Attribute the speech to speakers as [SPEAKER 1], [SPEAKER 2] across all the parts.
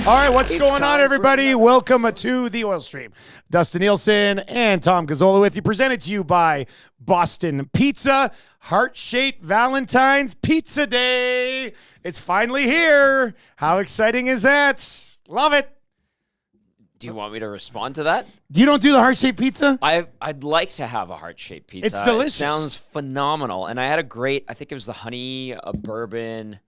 [SPEAKER 1] All right, what's going on, everybody? Welcome to the Oil Stream. Dustin Nielson and Tom Gazzola with you. Presented to you by Boston Pizza. Heart-shaped Valentine's Pizza Day. It's finally here. How exciting is that? Love it.
[SPEAKER 2] Do you want me to respond to that?
[SPEAKER 1] You don't do the heart-shaped pizza?
[SPEAKER 2] I'd like to have a heart-shaped pizza.
[SPEAKER 1] It's delicious.
[SPEAKER 2] It sounds phenomenal. And I had a great, I think it was the honey bourbon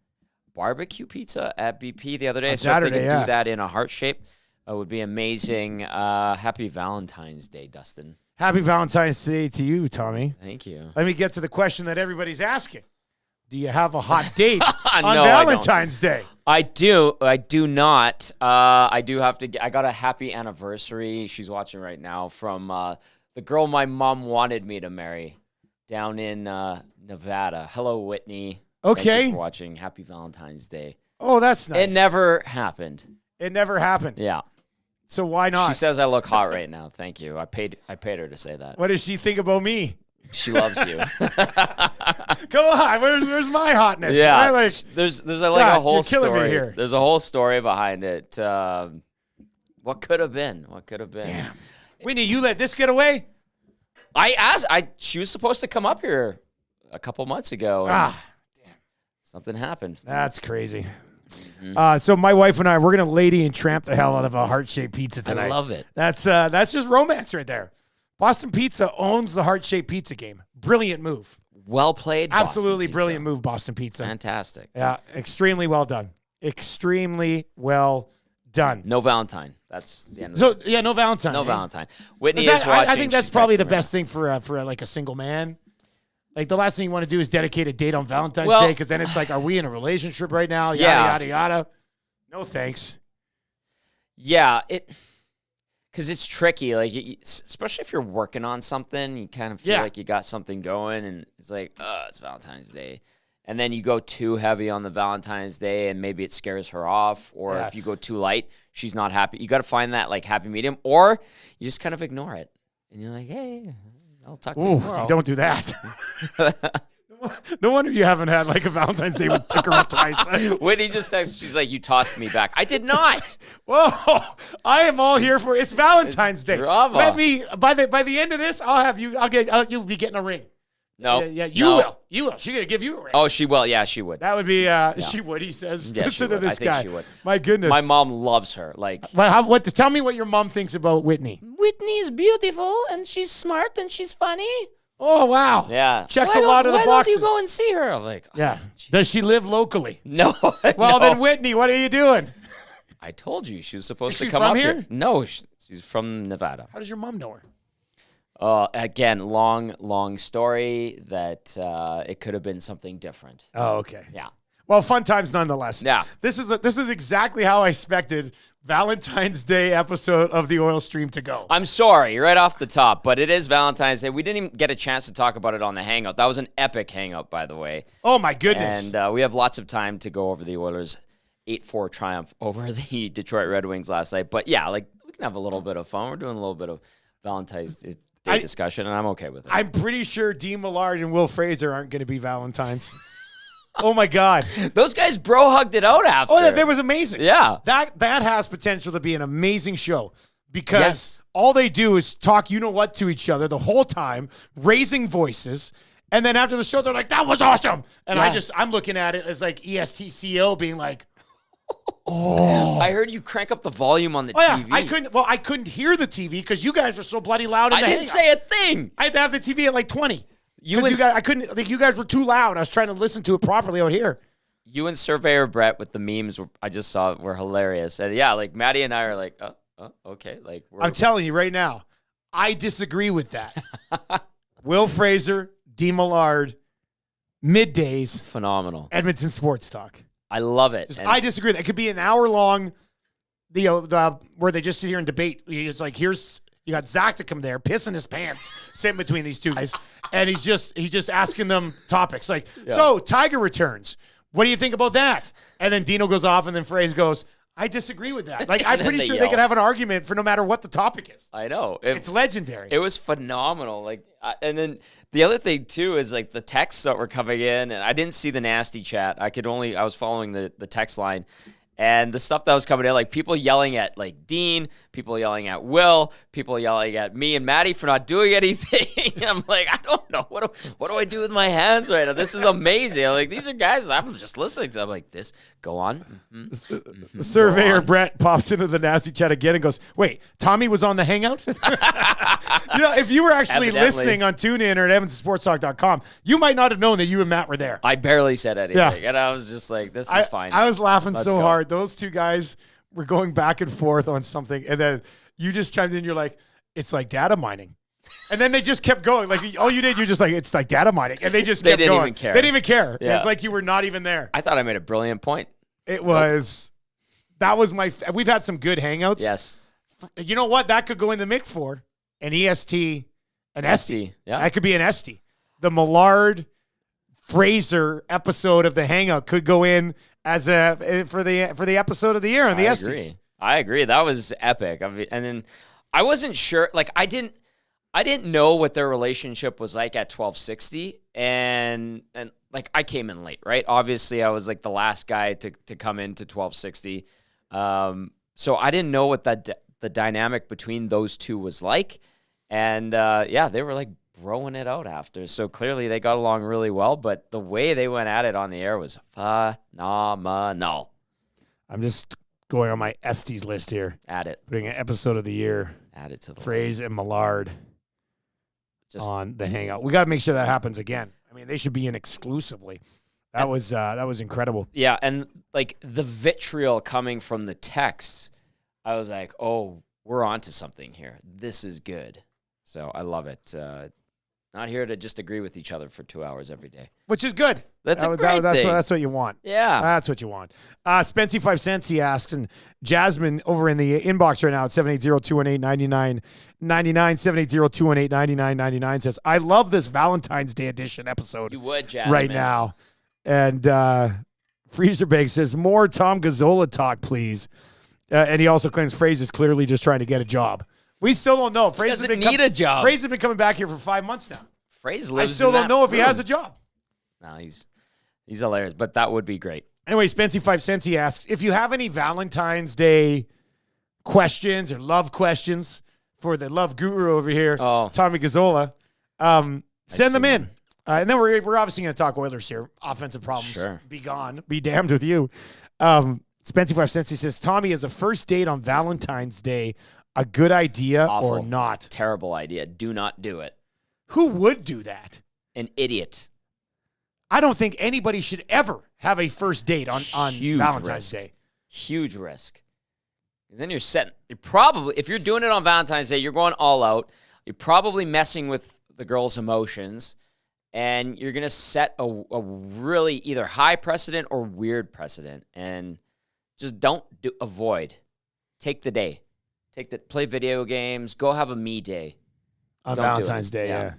[SPEAKER 2] barbecue pizza at BP the other day. So
[SPEAKER 1] Saturday,
[SPEAKER 2] if they could do that in a heart shape, it would be amazing. Happy Valentine's Day, Dustin.
[SPEAKER 1] Happy Valentine's Day to you, Tommy.
[SPEAKER 2] Thank you.
[SPEAKER 1] Let me get to the question that everybody's asking. Do you have a hot date on
[SPEAKER 2] No,
[SPEAKER 1] Valentine's Day?
[SPEAKER 2] I do not. I do have to. I got a happy anniversary. She's watching right now from the girl my mom wanted me to marry down in Nevada. Hello, Whitney.
[SPEAKER 1] Okay.
[SPEAKER 2] Thank you for watching. Happy Valentine's Day.
[SPEAKER 1] Oh, that's nice.
[SPEAKER 2] It never happened.
[SPEAKER 1] It never happened.
[SPEAKER 2] Yeah.
[SPEAKER 1] So why not?
[SPEAKER 2] She says I look hot right now. Thank you. I paid her to say that.
[SPEAKER 1] What does she think about me?
[SPEAKER 2] She loves you.
[SPEAKER 1] Come on, where's my hotness?
[SPEAKER 2] Yeah.
[SPEAKER 1] Like,
[SPEAKER 2] there's a whole
[SPEAKER 1] you're killing me
[SPEAKER 2] story
[SPEAKER 1] here.
[SPEAKER 2] There's a whole story behind it. What could have been?
[SPEAKER 1] Damn. Whitney, you let this get away?
[SPEAKER 2] She was supposed to come up here a couple months ago. And something happened.
[SPEAKER 1] That's crazy. So my wife and I, we're gonna lady and tramp the hell out of a heart-shaped pizza tonight.
[SPEAKER 2] I love it.
[SPEAKER 1] That's just romance right there. Boston Pizza owns the heart-shaped pizza game. Brilliant move.
[SPEAKER 2] Well played.
[SPEAKER 1] Absolutely
[SPEAKER 2] Boston
[SPEAKER 1] brilliant
[SPEAKER 2] Pizza.
[SPEAKER 1] move, Boston Pizza.
[SPEAKER 2] Fantastic.
[SPEAKER 1] Yeah, extremely well done. Extremely well done.
[SPEAKER 2] No Valentine. That's the end.
[SPEAKER 1] So yeah, no Valentine.
[SPEAKER 2] No
[SPEAKER 1] eh?
[SPEAKER 2] Valentine. Whitney is watching.
[SPEAKER 1] I think that's
[SPEAKER 2] She's
[SPEAKER 1] probably the
[SPEAKER 2] texting
[SPEAKER 1] best
[SPEAKER 2] me.
[SPEAKER 1] thing for like a single man. Like the last thing you want to do is dedicate a date on Valentine's
[SPEAKER 2] Well-
[SPEAKER 1] Day, because then it's like, are we in a relationship right now? Yada
[SPEAKER 2] Yeah.
[SPEAKER 1] yada yada. No thanks.
[SPEAKER 2] Yeah, because it's tricky. Like, especially if you're working on something, you kind of feel like you got something going, and it's like, it's Valentine's Day. And then you go too heavy on the Valentine's Day, and maybe it scares her off. Or if you go too light, she's not happy. You got to find that like happy medium, or you just kind of ignore it. And you're like, hey, I'll talk to you tomorrow.
[SPEAKER 1] Don't do that. No wonder you haven't had like a Valentine's Day with a girl twice.
[SPEAKER 2] Whitney just texted, she's like, you tossed me back. I did not.
[SPEAKER 1] Whoa! I am all here for it's Valentine's Day.
[SPEAKER 2] drama.
[SPEAKER 1] Let me by the end of this, you'll be getting a ring.
[SPEAKER 2] No.
[SPEAKER 1] Yeah, you will. You will. She's gonna give you a ring.
[SPEAKER 2] Oh, she will. Yeah, she would.
[SPEAKER 1] That would be she would. He says,
[SPEAKER 2] Yeah,
[SPEAKER 1] listen
[SPEAKER 2] she
[SPEAKER 1] to
[SPEAKER 2] would.
[SPEAKER 1] this
[SPEAKER 2] I think
[SPEAKER 1] guy.
[SPEAKER 2] she would.
[SPEAKER 1] My goodness.
[SPEAKER 2] My mom loves her. Like,
[SPEAKER 1] Tell me what your mom thinks about Whitney.
[SPEAKER 2] Whitney's beautiful, and she's smart, and she's funny.
[SPEAKER 1] Oh wow.
[SPEAKER 2] Yeah.
[SPEAKER 1] Checks a lot of the boxes.
[SPEAKER 2] Why don't you go and see her? I'm like,
[SPEAKER 1] Yeah. Does she live locally?
[SPEAKER 2] no.
[SPEAKER 1] Well,
[SPEAKER 2] no.
[SPEAKER 1] then Whitney, what are you doing?
[SPEAKER 2] I told you she was supposed
[SPEAKER 1] Is
[SPEAKER 2] to
[SPEAKER 1] she
[SPEAKER 2] come
[SPEAKER 1] from
[SPEAKER 2] up
[SPEAKER 1] here?
[SPEAKER 2] No, she's from Nevada.
[SPEAKER 1] How does your mom know her?
[SPEAKER 2] Again, long story that it could have been something different.
[SPEAKER 1] Oh, okay.
[SPEAKER 2] Yeah.
[SPEAKER 1] Well, fun times nonetheless.
[SPEAKER 2] Yeah.
[SPEAKER 1] This is exactly how I expected Valentine's Day episode of the Oil Stream to go.
[SPEAKER 2] I'm sorry, right off the top, but it is Valentine's Day. We didn't even get a chance to talk about it on the Hangout. That was an epic Hangout, by the way.
[SPEAKER 1] Oh my goodness.
[SPEAKER 2] And we have lots of time to go over the Oilers' 8-4 triumph over the Detroit Red Wings last night. But yeah, like we can have a little bit of fun. We're doing a little bit of Valentine's Day discussion, and I'm okay with it.
[SPEAKER 1] I'm pretty sure Dean Millard and Will Fraser aren't going to be Valentines. Oh my God.
[SPEAKER 2] Those guys bro hugged it out after.
[SPEAKER 1] Oh, that was amazing.
[SPEAKER 2] Yeah.
[SPEAKER 1] That has potential to be an amazing show because
[SPEAKER 2] Yes.
[SPEAKER 1] all they do is talk you-know-what to each other the whole time, raising voices. And then after the show, they're like, that was awesome. And
[SPEAKER 2] Yeah.
[SPEAKER 1] I'm looking at it as like ESTCO being like,
[SPEAKER 2] I heard you crank up the volume on the
[SPEAKER 1] oh yeah,
[SPEAKER 2] TV.
[SPEAKER 1] I couldn't hear the TV because you guys were so bloody loud. In
[SPEAKER 2] I
[SPEAKER 1] the
[SPEAKER 2] didn't
[SPEAKER 1] hangout.
[SPEAKER 2] say a thing.
[SPEAKER 1] I had to have the TV at like 20.
[SPEAKER 2] You
[SPEAKER 1] Because
[SPEAKER 2] and,
[SPEAKER 1] you guys, I couldn't. Like you guys were too loud. I was trying to listen to it properly out here.
[SPEAKER 2] you and Surveyor Brett with the memes I just saw were hilarious. And yeah, like Maddie and I are like, okay. Like
[SPEAKER 1] I'm telling you right now, I disagree with that. Will Fraser, Dean Millard, middays,
[SPEAKER 2] phenomenal.
[SPEAKER 1] Edmonton Sports Talk.
[SPEAKER 2] I love it.
[SPEAKER 1] I disagree. It could be an hour long, where they just sit here and debate. It's like you got Zach to come there, pissing his pants, sitting between these two guys, and he's just asking them topics like, so Tiger returns. What do you think about that? And then Dino goes off, and then Fraser goes, I disagree with that. Like I'm pretty sure they could have an argument for no matter what the topic is.
[SPEAKER 2] I know.
[SPEAKER 1] It's legendary.
[SPEAKER 2] It was phenomenal. Like, and then the other thing too is like the texts that were coming in, and I didn't see the nasty chat. I was following the text line, And the stuff that was coming in, like people yelling at like Dean, people yelling at Will, people yelling at me and Maddie for not doing anything. I'm like, I don't know. What do I do with my hands right now? This is amazing. I'm like, these are guys that I'm just listening to. I'm like, this, go on.
[SPEAKER 1] The surveyor Brett pops into the nasty chat again and goes, wait, Tommy was on the Hangout? If you were actually listening on TuneIn or at EdmontonSportsTalk.com, you might not have known that you and Matt were there.
[SPEAKER 2] I barely said anything. And I was just like, this is fine.
[SPEAKER 1] I was laughing so hard. Those two guys were going back and forth on something, and then you just chimed in. You're like, it's like data mining. And then they just kept going. Like, all you did, you're just like, it's like data mining. And they just kept going. They didn't even care. They didn't even care. Yeah. It's like you were not even there.
[SPEAKER 2] I thought I made a brilliant point.
[SPEAKER 1] It was, that was we've had some good hangouts.
[SPEAKER 2] Yes.
[SPEAKER 1] You know what? That could go in the mix for an EST, an ST.
[SPEAKER 2] Yeah.
[SPEAKER 1] That could be an ST. The Millard Fraser episode of the Hangout could go in as for the episode of the year on the Estes.
[SPEAKER 2] I agree. That was epic. I mean, and then I wasn't sure. Like I didn't know what their relationship was like at 1260, and like I came in late, right? Obviously, I was like the last guy to come into 1260, so I didn't know what the dynamic between those two was like, and they were like broing it out after. So clearly they got along really well, but the way they went at it on the air was phenomenal.
[SPEAKER 1] I'm just going on my Estes list here.
[SPEAKER 2] Add it.
[SPEAKER 1] Putting an episode of the year.
[SPEAKER 2] Add it to the
[SPEAKER 1] Phrase
[SPEAKER 2] list.
[SPEAKER 1] And Millard on the Hangout. We got to make sure that happens again. I mean, they should be in exclusively. That was incredible.
[SPEAKER 2] Yeah, and like the vitriol coming from the texts, I was like, oh, we're onto something here. This is good. So I love it. Not here to just agree with each other for 2 hours every day.
[SPEAKER 1] Which is good.
[SPEAKER 2] That's a great thing.
[SPEAKER 1] That's what you want.
[SPEAKER 2] Yeah.
[SPEAKER 1] That's what you want. Spency 5 cents, he asks, and Jasmine over in the inbox right now at 780-218-9999, 780-218-9999 says, I love this Valentine's Day edition episode.
[SPEAKER 2] You would, Jasmine.
[SPEAKER 1] Right now. And Freezerbank says, more Tom Gazzola talk, please. And he also claims Fraser is clearly just trying to get a job. We still don't know.
[SPEAKER 2] He doesn't need a job.
[SPEAKER 1] Fraser's been coming back here for 5 months now.
[SPEAKER 2] Fraser lives
[SPEAKER 1] I still don't know if he has a job.
[SPEAKER 2] No, he's hilarious, but that would be great.
[SPEAKER 1] Anyway, Spency 5 cents, he asks, if you have any Valentine's questions or love questions for the love guru over here, Tommy Gazzola, send them in. And then we're obviously going to talk Oilers here. Offensive problems. Sure. Be gone. Be damned with you. Spency 5 cents, he says, Tommy, is a first date on Valentine's Day a good idea or not?
[SPEAKER 2] Terrible idea. Do not do it.
[SPEAKER 1] Who would do that?
[SPEAKER 2] An idiot.
[SPEAKER 1] I don't think anybody should ever have a first date on Valentine's Day.
[SPEAKER 2] Huge risk. Because then you're probably, if you're doing it on Valentine's Day, you're going all out. You're probably messing with the girl's emotions. And you're going to set a really either high precedent or weird precedent. And just avoid. Take the day. Play video games. Go have a me day.
[SPEAKER 1] On Valentine's Day, yeah.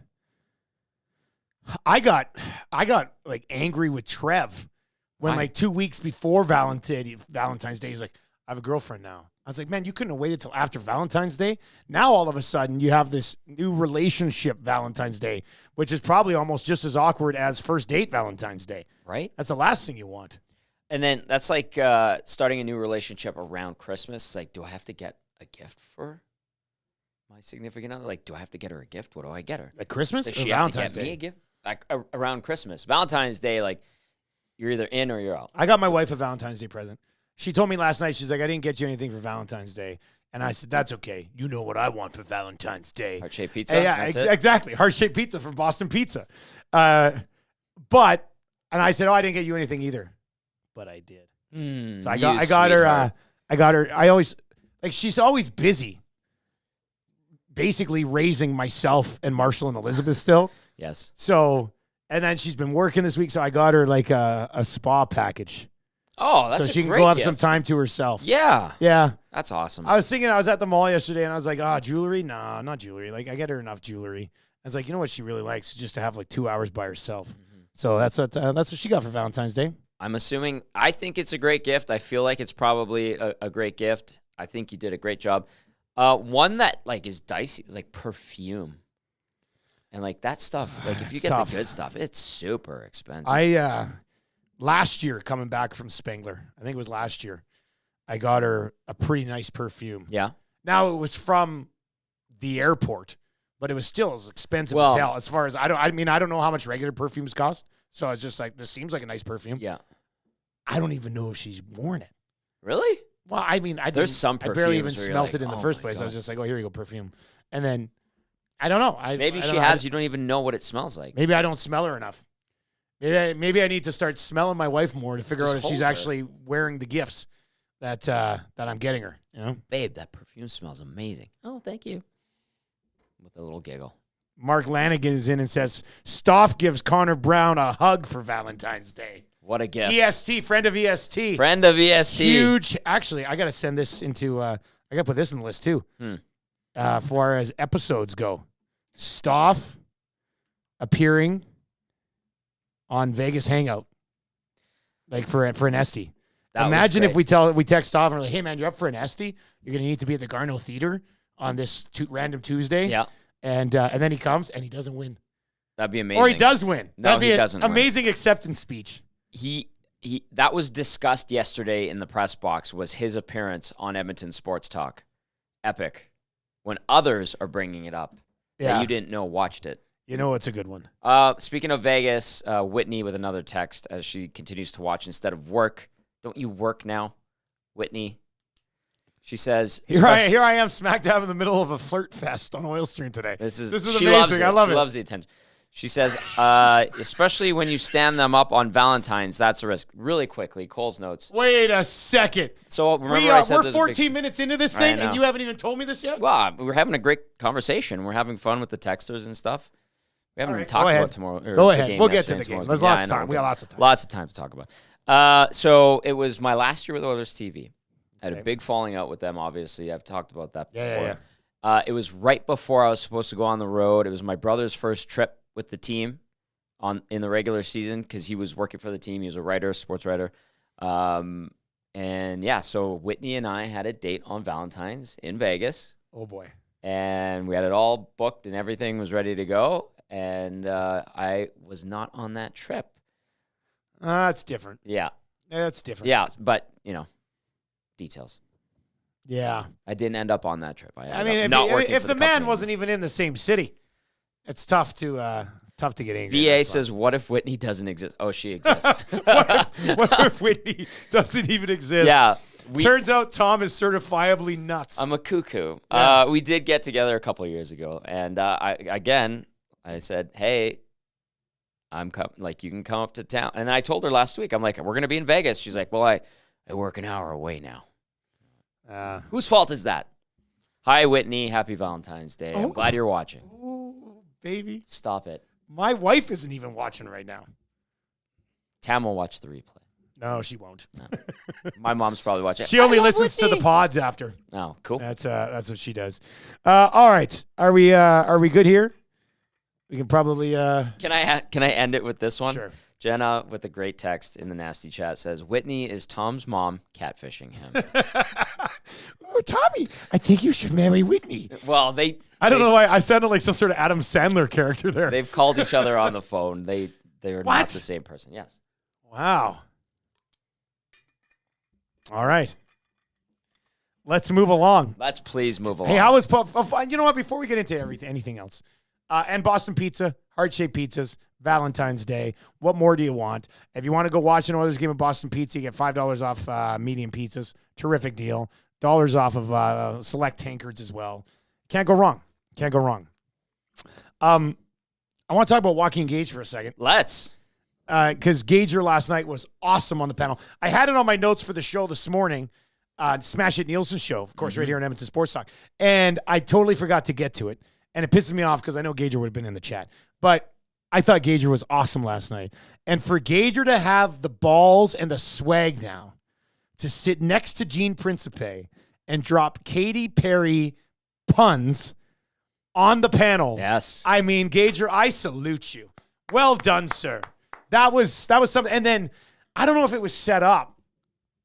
[SPEAKER 1] I got like angry with Trev when like 2 weeks before Valentine's Day, he's like, I have a girlfriend now. I was like, man, you couldn't have waited till after Valentine's Day. Now all of a sudden you have this new relationship Valentine's Day, which is probably almost just as awkward as first date Valentine's Day.
[SPEAKER 2] Right?
[SPEAKER 1] That's the last thing you want.
[SPEAKER 2] And then that's like starting a new relationship around Christmas. It's like, do I have to get a gift for my significant other? Like, do I have to get her a gift? What do I get her?
[SPEAKER 1] At Christmas
[SPEAKER 2] Does
[SPEAKER 1] or
[SPEAKER 2] she
[SPEAKER 1] Valentine's
[SPEAKER 2] have to get
[SPEAKER 1] Day?
[SPEAKER 2] me a gift? Like around Christmas. Valentine's Day, like, you're either in or you're out.
[SPEAKER 1] I got my wife a Valentine's Day present. She told me last night, she's like, I didn't get you anything for Valentine's Day. And I said, that's okay. You know what I want for Valentine's Day.
[SPEAKER 2] Heart-shaped pizza?
[SPEAKER 1] Yeah, exactly. Heart-shaped pizza from Boston Pizza. And I said, I didn't get you anything either. But I did. So I got her, I always, like, she's always busy basically raising myself and Marshall and Elizabeth still.
[SPEAKER 2] Yes.
[SPEAKER 1] So, and then she's been working this week, so I got her like a spa package.
[SPEAKER 2] Oh, that's
[SPEAKER 1] so she can
[SPEAKER 2] great
[SPEAKER 1] go have
[SPEAKER 2] gift.
[SPEAKER 1] some time to herself.
[SPEAKER 2] Yeah.
[SPEAKER 1] Yeah.
[SPEAKER 2] That's awesome.
[SPEAKER 1] I was thinking, I was at the mall yesterday, and I was like, jewelry? Nah, not jewelry. Like, I get her enough jewelry. I was like, you know what she really likes? Just to have like 2 hours by herself. Mm-hmm. So that's what she got for Valentine's Day.
[SPEAKER 2] I'm assuming, I think it's a great gift. I feel like it's probably a great gift. I think you did a great job. One that like is dicey is like perfume. And like that stuff, like if you get the good stuff, it's super expensive.
[SPEAKER 1] Last year coming back from Spengler, I think it was last year, I got her a pretty nice perfume.
[SPEAKER 2] Yeah.
[SPEAKER 1] Now it was from the airport, but it was still as expensive
[SPEAKER 2] Well,
[SPEAKER 1] as hell. As far as I don't know how much regular perfumes cost. So I was just like, this seems like a nice perfume.
[SPEAKER 2] Yeah.
[SPEAKER 1] I don't even know if she's worn it.
[SPEAKER 2] Really?
[SPEAKER 1] Well, I mean, I barely even smelt it in the first place. I was just like, oh, here you go, perfume. And then I don't know.
[SPEAKER 2] Maybe she has. You don't even know what it smells like.
[SPEAKER 1] Maybe I don't smell her enough. Maybe I need to start smelling my wife more to figure out if she's actually wearing the gifts that I'm getting her. You know,
[SPEAKER 2] babe, that perfume smells amazing. Oh, thank you. With a little giggle.
[SPEAKER 1] Mark Lanigan is in and says, Stoff gives Connor Brown a hug for Valentine's Day.
[SPEAKER 2] What a gift.
[SPEAKER 1] EST, friend of EST.
[SPEAKER 2] Friend of EST.
[SPEAKER 1] Huge. Actually, I got to send this into, I got to put this in the list too. Far as episodes go. Stoff appearing on Vegas Hangout. Like for an Esty. Imagine if we text Stoff and we're like, hey man, you're up for an Esty? You're going to need to be at the Garneau Theater on this random Tuesday.
[SPEAKER 2] Yeah.
[SPEAKER 1] And then he comes and he doesn't win.
[SPEAKER 2] That'd be amazing.
[SPEAKER 1] Or he does win.
[SPEAKER 2] No,
[SPEAKER 1] That'd be
[SPEAKER 2] he doesn't win.
[SPEAKER 1] Amazing acceptance speech.
[SPEAKER 2] He that was discussed yesterday in the press box, was his appearance on Edmonton Sports Talk. Epic. When others are bringing it up that you didn't know watched it.
[SPEAKER 1] You know it's a good one.
[SPEAKER 2] Speaking of Vegas, Whitney with another text as she continues to watch instead of work. Don't you work now, Whitney? She says,
[SPEAKER 1] Here I am smack dab in the middle of a flirt fest on Oil Stream today. This is
[SPEAKER 2] she
[SPEAKER 1] amazing.
[SPEAKER 2] Loves it.
[SPEAKER 1] I love it.
[SPEAKER 2] She loves the attention. She says, especially when you stand them up on Valentine's, that's a risk. Really quickly, Cole's notes.
[SPEAKER 1] Wait a second.
[SPEAKER 2] So remember I said
[SPEAKER 1] we're 14 minutes into this thing, and you haven't even told me this yet?
[SPEAKER 2] Well, we're having a great conversation. We're having fun with the texters and stuff. We haven't even talked about tomorrow.
[SPEAKER 1] Go ahead. We'll get to the game. There's lots of time. We got lots of time.
[SPEAKER 2] Lots of time to talk about. So it was my last year with Oilers TV. I had a big falling out with them, obviously. I've talked about that before. Yeah. It was right before I was supposed to go on the road. It was my brother's first trip with the team in the regular season because he was working for the team. He was a writer, sports writer. So Whitney and I had a date on Valentine's in Vegas.
[SPEAKER 1] Oh, boy.
[SPEAKER 2] And we had it all booked and everything was ready to go. And I was not on that trip.
[SPEAKER 1] That's different.
[SPEAKER 2] Yeah.
[SPEAKER 1] That's different.
[SPEAKER 2] Yeah, but, details.
[SPEAKER 1] Yeah.
[SPEAKER 2] I didn't end up on that trip.
[SPEAKER 1] If the man wasn't even in the same city, it's tough to get angry.
[SPEAKER 2] VA says, what if Whitney doesn't exist? Oh, she exists.
[SPEAKER 1] what if Whitney does't even exist?
[SPEAKER 2] Yeah.
[SPEAKER 1] Turns out Tom is certifiably nuts.
[SPEAKER 2] I'm a cuckoo.
[SPEAKER 1] Yeah.
[SPEAKER 2] We did get together a couple of years ago. And I said, hey, you can come up to town. And I told her last week, I'm like, we're going to be in Vegas. She's like, well, I work an hour away now. Whose fault is that? Hi, Whitney. Happy Valentine's Day. I'm glad you're watching.
[SPEAKER 1] Oh, baby.
[SPEAKER 2] Stop it.
[SPEAKER 1] My wife isn't even watching right now.
[SPEAKER 2] Tam will watch the replay.
[SPEAKER 1] No, she won't.
[SPEAKER 2] No. My mom's probably watching.
[SPEAKER 1] She only listens to the pods after.
[SPEAKER 2] Oh, cool.
[SPEAKER 1] That's what she does. All right. Are we good here? We can probably.
[SPEAKER 2] Can I end it with this one?
[SPEAKER 1] Sure.
[SPEAKER 2] Jenna, with a great text in the nasty chat, says, Whitney is Tom's mom catfishing him.
[SPEAKER 1] Oh, Tommy, I think you should marry Whitney.
[SPEAKER 2] Well,
[SPEAKER 1] I don't know why I sounded like some sort of Adam Sandler character there.
[SPEAKER 2] They've called each other on the phone. They are not the same person. Yes.
[SPEAKER 1] Wow. All right. Let's move along.
[SPEAKER 2] Let's please move along.
[SPEAKER 1] Hey, how was you know what? Before we get into anything else, and Boston Pizza, heart-shaped pizzas, Valentine's Day. What more do you want? If you want to go watch an Oilers game at Boston Pizza, you get $5 off medium pizzas. Terrific deal. $1 off of select tankards as well. Can't go wrong. Can't go wrong. I want to talk about Joaquin Gage for a second.
[SPEAKER 2] Let's.
[SPEAKER 1] Because Gager last night was awesome on the panel. I had it on my notes for the show this morning, Smash It Nielsen show, of course, right here on Edmonton Sports Talk. And I totally forgot to get to it. And it pisses me off because I know Gager would have been in the chat. But I thought Gager was awesome last night. And for Gager to have the balls and the swag now to sit next to Gene Principe and drop Katy Perry puns on the panel.
[SPEAKER 2] Yes.
[SPEAKER 1] I mean, Gager, I salute you. Well done, sir. That was something. And then I don't know if it was set up.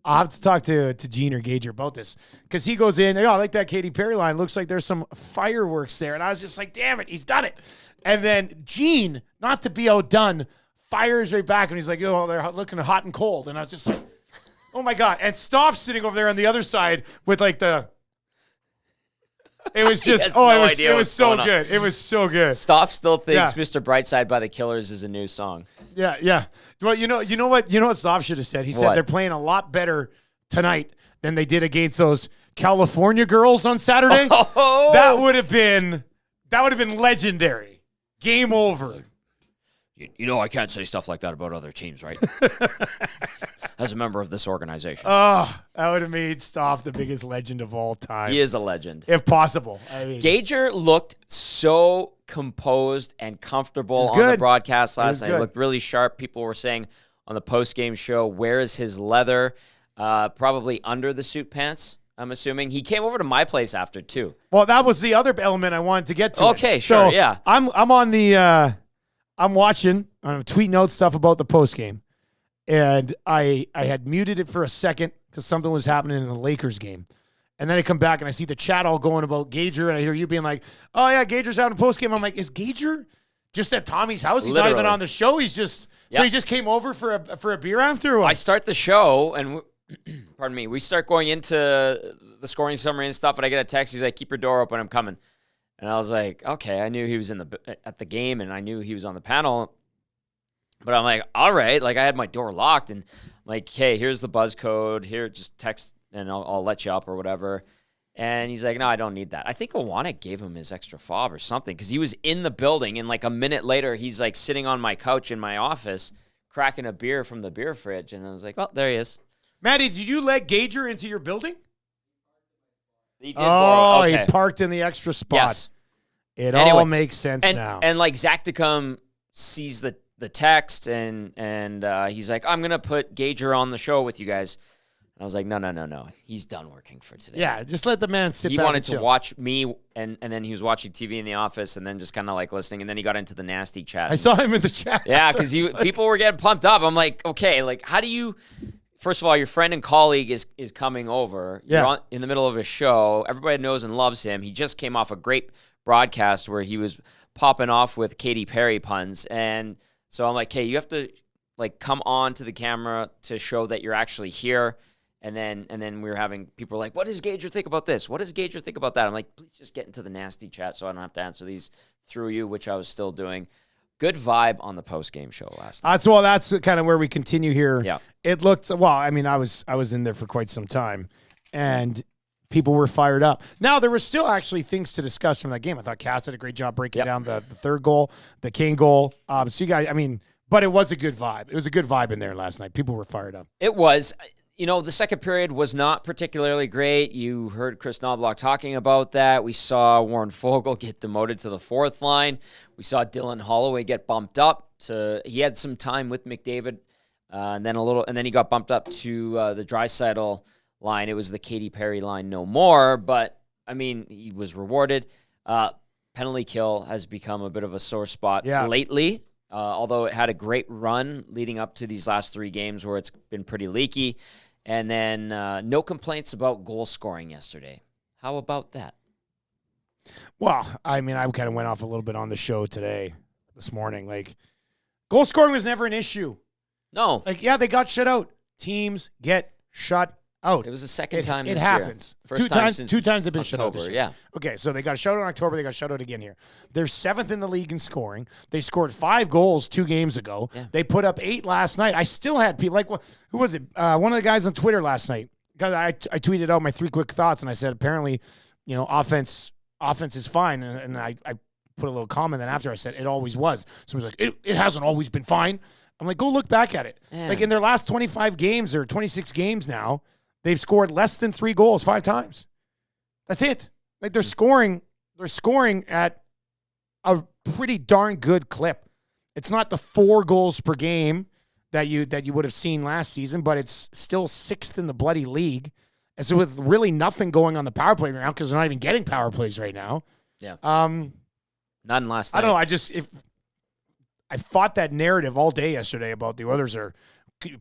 [SPEAKER 1] I'll have to talk to Gene or Gager about this because he goes in, I like that Katy Perry line. Looks like there's some fireworks there. And I was just like, damn it, he's done it. And then Gene, not to be outdone, fires right back. And he's like, they're looking hot and cold. And I was just like, Oh my God. And Stoff's sitting over there on the other side with like the. It was just, it was so good. It was so good.
[SPEAKER 2] Stoff still thinks Mr. Brightside by the Killers is a new song.
[SPEAKER 1] Yeah. Well, you know what Stoff should have said? He said they're playing a lot better tonight than they did against those California girls on Saturday.
[SPEAKER 2] Oh.
[SPEAKER 1] That would have been legendary. Game over.
[SPEAKER 2] You know I can't say stuff like that about other teams, right? As a member of this organization.
[SPEAKER 1] Oh, that would have made Stoff the biggest legend of all time.
[SPEAKER 2] He is a legend.
[SPEAKER 1] If possible. I mean,
[SPEAKER 2] Gager looked so composed and comfortable on the broadcast last night. He looked really sharp. People were saying on the post-game show, where is his leather? Probably under the suit pants, I'm assuming. He came over to my place after, too.
[SPEAKER 1] Well, that was the other element I wanted to get to.
[SPEAKER 2] Okay, sure, yeah.
[SPEAKER 1] I'm on the... I'm watching, I'm tweeting out stuff about the postgame, and I had muted it for a second because something was happening in the Lakers game. And then I come back and I see the chat all going about Gager, and I hear you being like, oh, yeah, Gager's having a postgame. I'm like, is Gager just at Tommy's house? He's not even on the show. He's just, so he just came over for a beer after? Or what?
[SPEAKER 2] I start the show, and pardon me, we start going into the scoring summary and stuff, and I get a text. He's like, keep your door open, I'm coming. And I was like, okay, I knew he was at the game, and I knew he was on the panel. But I'm like, all right. Like, I had my door locked, and I'm like, hey, here's the buzz code. Here, just text, and I'll let you up or whatever. And he's like, no, I don't need that. I think Owanek gave him his extra fob or something because he was in the building, and like a minute later, he's like sitting on my couch in my office cracking a beer from the beer fridge. And I was like, well, there he is.
[SPEAKER 1] Maddie, did you let Gager into your building?
[SPEAKER 2] He did okay.
[SPEAKER 1] He parked in the extra spot.
[SPEAKER 2] Yes.
[SPEAKER 1] It all makes sense now.
[SPEAKER 2] And like Zach DeCum sees the text and he's like, I'm going to put Gager on the show with you guys. And I was like, no. He's done working for today.
[SPEAKER 1] Yeah, just let the man sit back.
[SPEAKER 2] He wanted to watch me, and then he was watching TV in the office and then just kind of like listening. And then he got into the nasty chat.
[SPEAKER 1] I saw him in the chat.
[SPEAKER 2] Yeah, because people were getting pumped up. I'm like, okay, like how do you... First of all, your friend and colleague is coming over. You're in the middle of a show. Everybody knows and loves him. He just came off a great broadcast where he was popping off with Katy Perry puns. And so I'm like, hey, you have to like come on to the camera to show that you're actually here. And then we were having people like, what does Gager think about this? What does Gager think about that? I'm like, please just get into the nasty chat so I don't have to answer these through you, which I was still doing. Good vibe on the post-game show last night.
[SPEAKER 1] That's kind of where we continue here.
[SPEAKER 2] Yeah.
[SPEAKER 1] It looked, well, I mean, I was in there for quite some time, and people were fired up. Now, there were still actually things to discuss from that game. I thought Cass did a great job breaking down the third goal, the Kane goal. So you guys, I mean, but it was a good vibe. It was a good vibe in there last night. People were fired up.
[SPEAKER 2] It was. You know, the second period was not particularly great. You heard Chris Knobloch talking about that. We saw Warren Fogle get demoted to the fourth line. We saw Dylan Holloway get bumped up he had some time with McDavid, and then he got bumped up to the Draisaitl line. It was the Katy Perry line no more, but I mean, he was rewarded. Penalty kill has become a bit of a sore spot lately. Although it had a great run leading up to these last 3 games where it's been pretty leaky. And then no complaints about goal scoring yesterday. How about that?
[SPEAKER 1] Well, I mean, I kind of went off a little bit on the show this morning. Like, goal scoring was never an issue.
[SPEAKER 2] No.
[SPEAKER 1] Like, yeah, they got shut out. Teams get shut out.
[SPEAKER 2] It was the second time this
[SPEAKER 1] year. It happens.
[SPEAKER 2] First time since
[SPEAKER 1] 2 times they've been shut out
[SPEAKER 2] October,
[SPEAKER 1] this year.
[SPEAKER 2] yeah.
[SPEAKER 1] Okay, so they got shut out in October. They got shut out again here. They're 7th in the league in scoring. They scored 5 goals 2 games ago. Yeah. They put up 8 last night. I still had people like, who was it? One of the guys on Twitter last night. I tweeted out my 3 quick thoughts, and I said, apparently, you know, offense is fine. And I put a little comment. Then after I said, it always was. Someone's like, it hasn't always been fine. I'm like, go look back at it. Yeah. Like in their last 25 games or 26 games now, they've scored less than 3 goals 5 times. That's it. Like they're scoring at a pretty darn good clip. It's not the 4 goals per game that you would have seen last season, but it's still 6th in the bloody league. And so with really nothing going on the power play right now, because they're not even getting power plays right now.
[SPEAKER 2] Yeah. None last night.
[SPEAKER 1] I don't know. I fought that narrative all day yesterday about the Oilers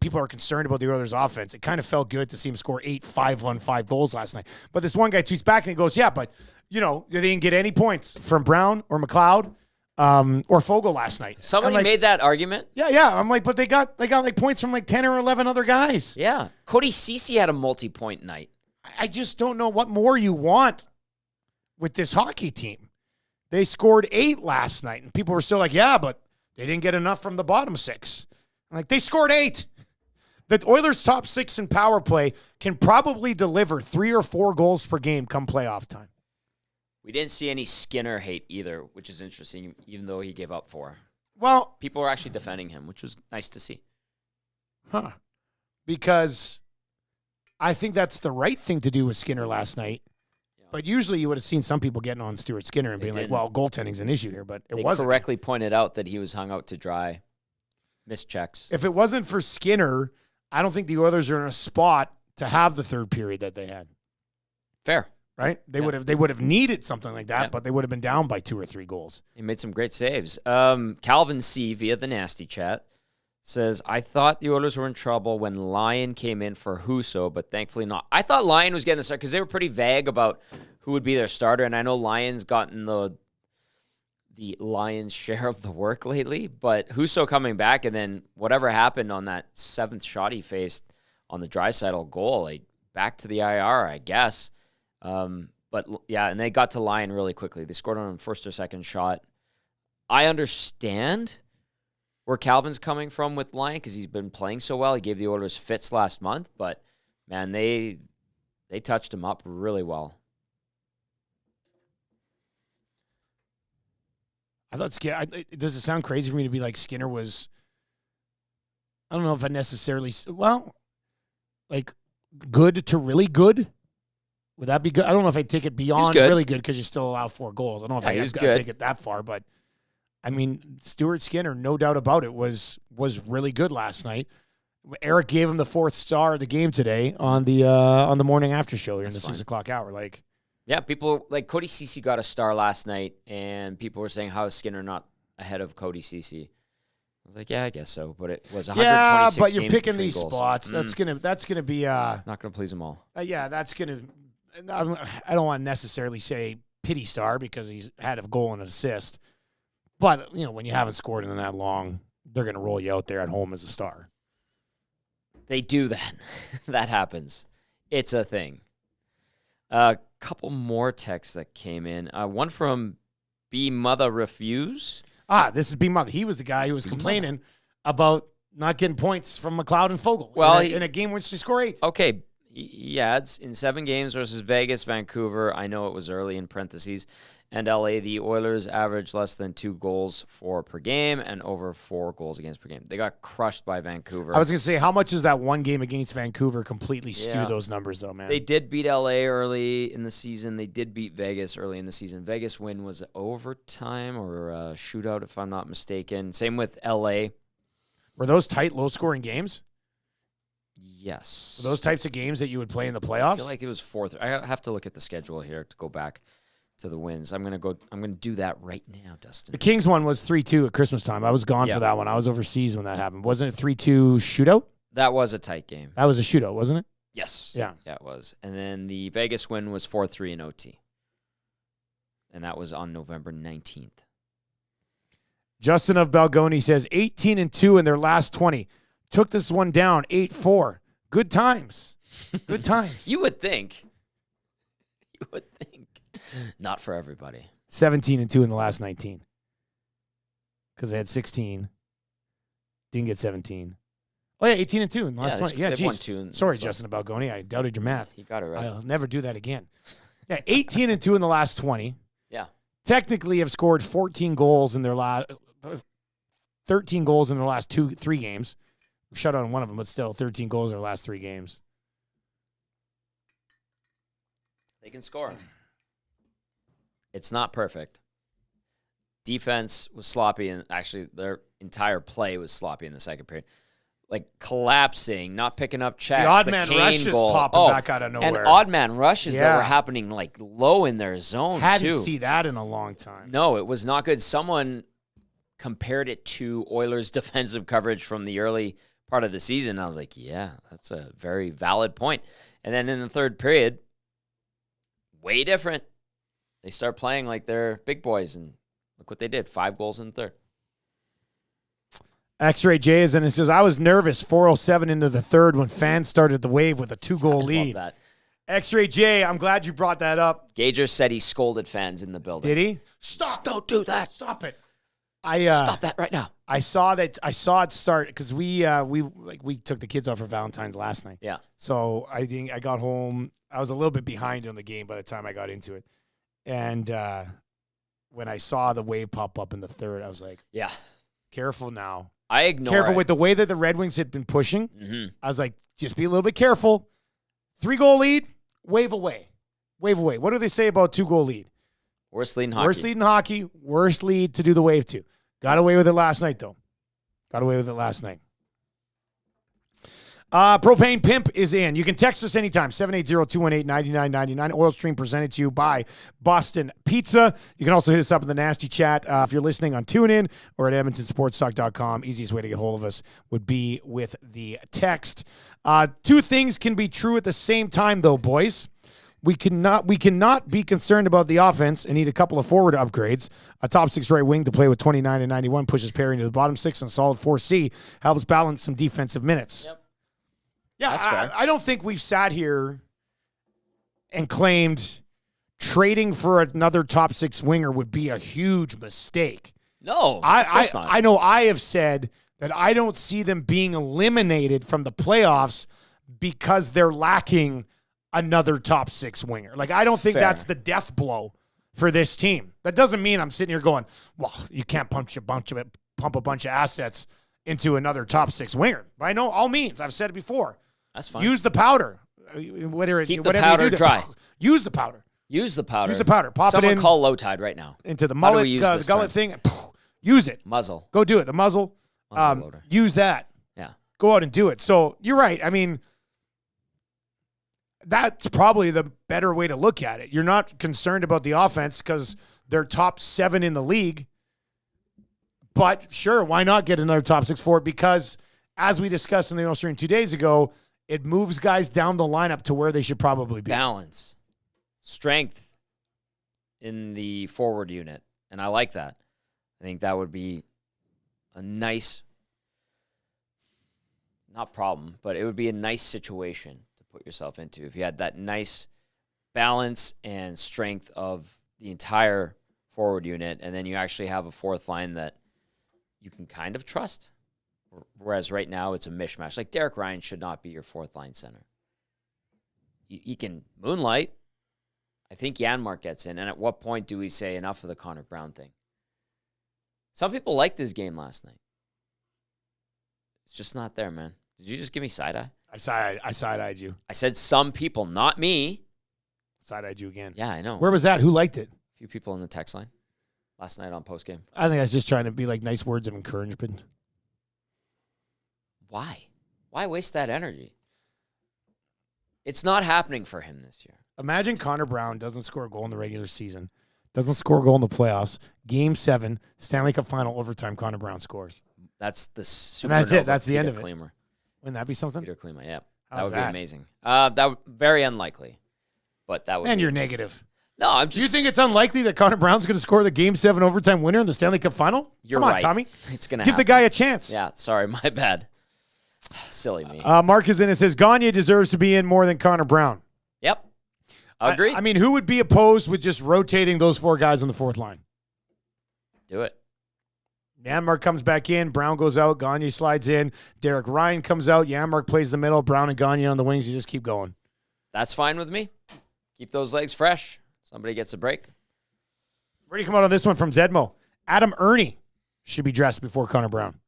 [SPEAKER 1] people are concerned about the Oilers offense. It kind of felt good to see him score 8 5-on-5 goals last night. But this one guy tweets back and he goes, yeah, but, you know, they didn't get any points from Brown or McLeod or Fogle last night.
[SPEAKER 2] Somebody made that argument.
[SPEAKER 1] Yeah. I'm like, but they got like points from like 10 or 11 other guys.
[SPEAKER 2] Yeah. Cody Ceci had a multi-point night.
[SPEAKER 1] I just don't know what more you want with this hockey team. They scored 8 last night, and people were still like, yeah, but they didn't get enough from the bottom 6. I'm like, they scored 8. The Oilers' top 6 in power play can probably deliver 3 or 4 goals per game come playoff time.
[SPEAKER 2] We didn't see any Skinner hate either, which is interesting, even though he gave up 4.
[SPEAKER 1] Well,
[SPEAKER 2] people were actually defending him, which was nice to see.
[SPEAKER 1] Because I think that's the right thing to do with Skinner last night. Yeah. But usually you would have seen some people getting on Stuart Skinner and being like, well, goaltending's an issue here, but it wasn't.
[SPEAKER 2] They correctly pointed out that he was hung out to dry. Missed checks.
[SPEAKER 1] If it wasn't for Skinner, I don't think the Oilers are in a spot to have the third period that they had.
[SPEAKER 2] Fair.
[SPEAKER 1] Right? They would have needed something like that, but they would have been down by 2 or 3 goals.
[SPEAKER 2] He made some great saves. Calvin C. via the Nasty Chat says, I thought the Oilers were in trouble when Lyon came in for Husso, but thankfully not. I thought Lyon was getting the start because they were pretty vague about who would be their starter, and I know Lyon's gotten the Lions' share of the work lately, but Husso coming back, and then whatever happened on that 7th shot he faced on the Draisaitl goal, like back to the IR, I guess. But yeah, and they got to Lyon really quickly. They scored on a first or second shot. I understand where Calvin's coming from with Lyon because he's been playing so well. He gave the Oilers fits last month, but man, they touched him up really well.
[SPEAKER 1] I thought Skinner. Does it sound crazy for me to be like Skinner was? I don't know if I necessarily. Well, like good to really good. Would that be good? I don't know if I take it beyond really good because you still allow 4 goals. I don't know if I take it that far, but I mean, Stuart Skinner, no doubt about it, was really good last night. Eric gave him the 4th star of the game today on the morning after show here in the 6 o'clock hour. Like.
[SPEAKER 2] Yeah, people like Cody Ceci got a star last night, and people were saying, how is Skinner not ahead of Cody Ceci? I was like, yeah, I guess so, but it was 126
[SPEAKER 1] Yeah, but you're
[SPEAKER 2] games
[SPEAKER 1] picking these
[SPEAKER 2] goals.
[SPEAKER 1] spots. That's gonna be
[SPEAKER 2] not gonna please them all.
[SPEAKER 1] Yeah, that's gonna. I don't want to necessarily say pity star because he's had a goal and an assist, but when you haven't scored in that long, they're gonna roll you out there at home as a star.
[SPEAKER 2] They do that. That happens. It's a thing. Couple more texts that came in. One from B Mother Refuse.
[SPEAKER 1] This is B Mother. He was the guy who was complaining about not getting points from McLeod and Fogle.
[SPEAKER 2] Well,
[SPEAKER 1] in a game which they score 8.
[SPEAKER 2] Okay, he adds in 7 games versus Vegas, Vancouver. I know it was early in parentheses. And LA, the Oilers averaged less than 2 goals for per game and over 4 goals against per game. They got crushed by Vancouver.
[SPEAKER 1] I was going to say, how much does that one game against Vancouver completely skew those numbers, though, man?
[SPEAKER 2] They did beat LA early in the season. They did beat Vegas early in the season. Vegas win was overtime or a shootout, if I'm not mistaken. Same with LA.
[SPEAKER 1] Were those tight, low-scoring games?
[SPEAKER 2] Yes.
[SPEAKER 1] Were those types of games that you would play in the playoffs?
[SPEAKER 2] I feel like it was 4th. I have to look at the schedule here to go back to the wins. I'm gonna do that right now, Dustin.
[SPEAKER 1] The Kings one was 3-2 at Christmas time. I was gone for that one. I was overseas when that happened. Wasn't it 3-2 shootout?
[SPEAKER 2] That was a tight game.
[SPEAKER 1] That was a shootout, wasn't it?
[SPEAKER 2] Yes.
[SPEAKER 1] Yeah.
[SPEAKER 2] Yeah, it was. And then the Vegas win was 4-3 in OT. And that was on November 19th.
[SPEAKER 1] Justin of Balgoni says 18-2 in their last 20. Took this one down 8-4. Good times. Good times.
[SPEAKER 2] You would think. Not for everybody.
[SPEAKER 1] 17-2 in the last 19. Because they had 16. Didn't get 17. Oh, yeah, 18-2 in the last 20. Yeah, geez. Sorry, Justin Balgoni. I doubted your math.
[SPEAKER 2] You got it right.
[SPEAKER 1] I'll never do that again. Yeah, 18-2 in the last 20.
[SPEAKER 2] Yeah.
[SPEAKER 1] Technically have scored 14 goals in their last 13 goals in their last 3 games. Shut out on one of them, but still 13 goals in their last 3 games.
[SPEAKER 2] They can score. It's not perfect. Defense was sloppy, and actually their entire play was sloppy in the second period. Like collapsing, not picking up checks.
[SPEAKER 1] The odd man rushes popping back out of nowhere.
[SPEAKER 2] And odd man rushes that were happening like low in their zone,
[SPEAKER 1] Hadn't seen that in a long time.
[SPEAKER 2] No, it was not good. Someone compared it to Oilers' defensive coverage from the early part of the season. I was like, yeah, that's a very valid point. And then in the third period, way different. They start playing like they're big boys and Look what they did. 5 goals in the third.
[SPEAKER 1] X-Ray J is in and says, I was nervous 4:07 into the third when fans started the wave with a 2-goal lead.
[SPEAKER 2] Love that.
[SPEAKER 1] X-Ray J, I'm glad you brought that up.
[SPEAKER 2] Gager said he scolded fans in the building.
[SPEAKER 1] Did he? Stop.
[SPEAKER 2] Don't do that.
[SPEAKER 1] Stop it.
[SPEAKER 2] Stop that right now.
[SPEAKER 1] I saw it start because we took the kids out for Valentine's last night.
[SPEAKER 2] Yeah.
[SPEAKER 1] So I got home. I was a little bit behind on the game by the time I got into it. And when I saw the wave pop up in the third, I was like,
[SPEAKER 2] yeah,
[SPEAKER 1] careful now.
[SPEAKER 2] I ignore
[SPEAKER 1] Careful
[SPEAKER 2] it.
[SPEAKER 1] with the way that the Red Wings had been pushing.
[SPEAKER 2] Mm-hmm.
[SPEAKER 1] I was like, just be a little bit careful. 3-goal lead, wave away. Wave away. What do they say about 2-goal lead?
[SPEAKER 2] Worst lead in hockey.
[SPEAKER 1] Worst lead in hockey, worst lead to do the wave to. Got away with it last night, though. Propane Pimp is in. You can text us anytime, 780-218-9999. Oil Stream presented to you by Boston Pizza. You can also hit us up in the nasty chat if you're listening on TuneIn or at edmontonsportstalk.com. Easiest way to get hold of us would be with the text. 2 things can be true at the same time, though, boys. We cannot be concerned about the offense and need a couple of forward upgrades. A top 6 right wing to play with 29 and 91 pushes Perry into the bottom 6, and a solid 4C helps balance some defensive minutes.
[SPEAKER 2] Yep.
[SPEAKER 1] Yeah,
[SPEAKER 2] That's fair.
[SPEAKER 1] I don't think we've sat here and claimed trading for another top 6 winger would be a huge mistake.
[SPEAKER 2] No, of course not.
[SPEAKER 1] I know I have said that I don't see them being eliminated from the playoffs because they're lacking another top 6 winger. Like, I don't think
[SPEAKER 2] Fair.
[SPEAKER 1] that's the death blow for this team. That doesn't mean I'm sitting here going, well, you can't pump a bunch of assets into another top 6 winger. By all means, I've said it before.
[SPEAKER 2] That's fine.
[SPEAKER 1] Use the powder.
[SPEAKER 2] Keep
[SPEAKER 1] whatever
[SPEAKER 2] the powder
[SPEAKER 1] you do
[SPEAKER 2] dry.
[SPEAKER 1] Use the powder.
[SPEAKER 2] Use the powder.
[SPEAKER 1] Use the powder. Pop
[SPEAKER 2] Someone
[SPEAKER 1] it in.
[SPEAKER 2] call low tide right now.
[SPEAKER 1] Into the
[SPEAKER 2] How do
[SPEAKER 1] mullet,
[SPEAKER 2] we use
[SPEAKER 1] the
[SPEAKER 2] this
[SPEAKER 1] gullet
[SPEAKER 2] term?
[SPEAKER 1] thing. Use it.
[SPEAKER 2] Muzzle.
[SPEAKER 1] Go do it. The muzzle.
[SPEAKER 2] Loader.
[SPEAKER 1] Use that.
[SPEAKER 2] Yeah.
[SPEAKER 1] Go out and do it. So you're right. I mean, that's probably the better way to look at it. You're not concerned about the offense because they're top 7 in the league. But sure, why not get another top 6 for it? Because as we discussed in the Oil Stream 2 days ago, it moves guys down the lineup to where they should probably be.
[SPEAKER 2] Balance. Strength in the forward unit. And I like that. I think that would be a nice, not problem, but it would be a nice situation to put yourself into if you had that nice balance and strength of the entire forward unit, and then you actually have a fourth line that you can kind of trust. Whereas right now it's a mishmash. Like Derek Ryan should not be your fourth line center. He can moonlight. I think Janmark gets in. And at what point do we say enough of the Connor Brown thing? Some people liked his game last night. It's just not there, man. Did you just give me side-eye?
[SPEAKER 1] I side-eyed you.
[SPEAKER 2] I said some people, not me.
[SPEAKER 1] Side-eyed you again.
[SPEAKER 2] Yeah, I know.
[SPEAKER 1] Where was that? Who liked it?
[SPEAKER 2] A few people in the text line last night on postgame.
[SPEAKER 1] I think I was just trying to be like nice words of encouragement.
[SPEAKER 2] Why? Why waste that energy? It's not happening for him this year.
[SPEAKER 1] Imagine Connor Brown doesn't score a goal in the regular season, doesn't score a goal in the playoffs. Game 7, Stanley Cup final overtime, Connor Brown scores.
[SPEAKER 2] That's the super.
[SPEAKER 1] And that's it. That's the end of it.
[SPEAKER 2] Klima.
[SPEAKER 1] Wouldn't that be something?
[SPEAKER 2] Peter Klima, yeah.
[SPEAKER 1] How's
[SPEAKER 2] That would be amazing. That would very unlikely, but that would.
[SPEAKER 1] And
[SPEAKER 2] be
[SPEAKER 1] you're
[SPEAKER 2] amazing.
[SPEAKER 1] negative.
[SPEAKER 2] No, I'm just.
[SPEAKER 1] Do you think it's unlikely that Connor Brown's going to score the Game 7 overtime winner in the Stanley Cup final?
[SPEAKER 2] You're
[SPEAKER 1] Come on,
[SPEAKER 2] right.
[SPEAKER 1] Tommy.
[SPEAKER 2] It's gonna
[SPEAKER 1] give
[SPEAKER 2] happen.
[SPEAKER 1] the guy a chance.
[SPEAKER 2] Yeah, sorry, my bad. Silly me.
[SPEAKER 1] Mark is in and says Gagne deserves to be in more than Connor Brown.
[SPEAKER 2] Yep, I agree.
[SPEAKER 1] I mean, who would be opposed with just rotating those 4 guys on the fourth line?
[SPEAKER 2] Do it.
[SPEAKER 1] Janmark comes back in. Brown goes out. Gagne slides in. Derek Ryan comes out. Janmark plays the middle. Brown and Gagne on the wings. You just keep going.
[SPEAKER 2] That's fine with me. Keep those legs fresh. Somebody gets a break.
[SPEAKER 1] Where do you come out on this one from Zedmo? Adam Ernie should be dressed before Connor Brown.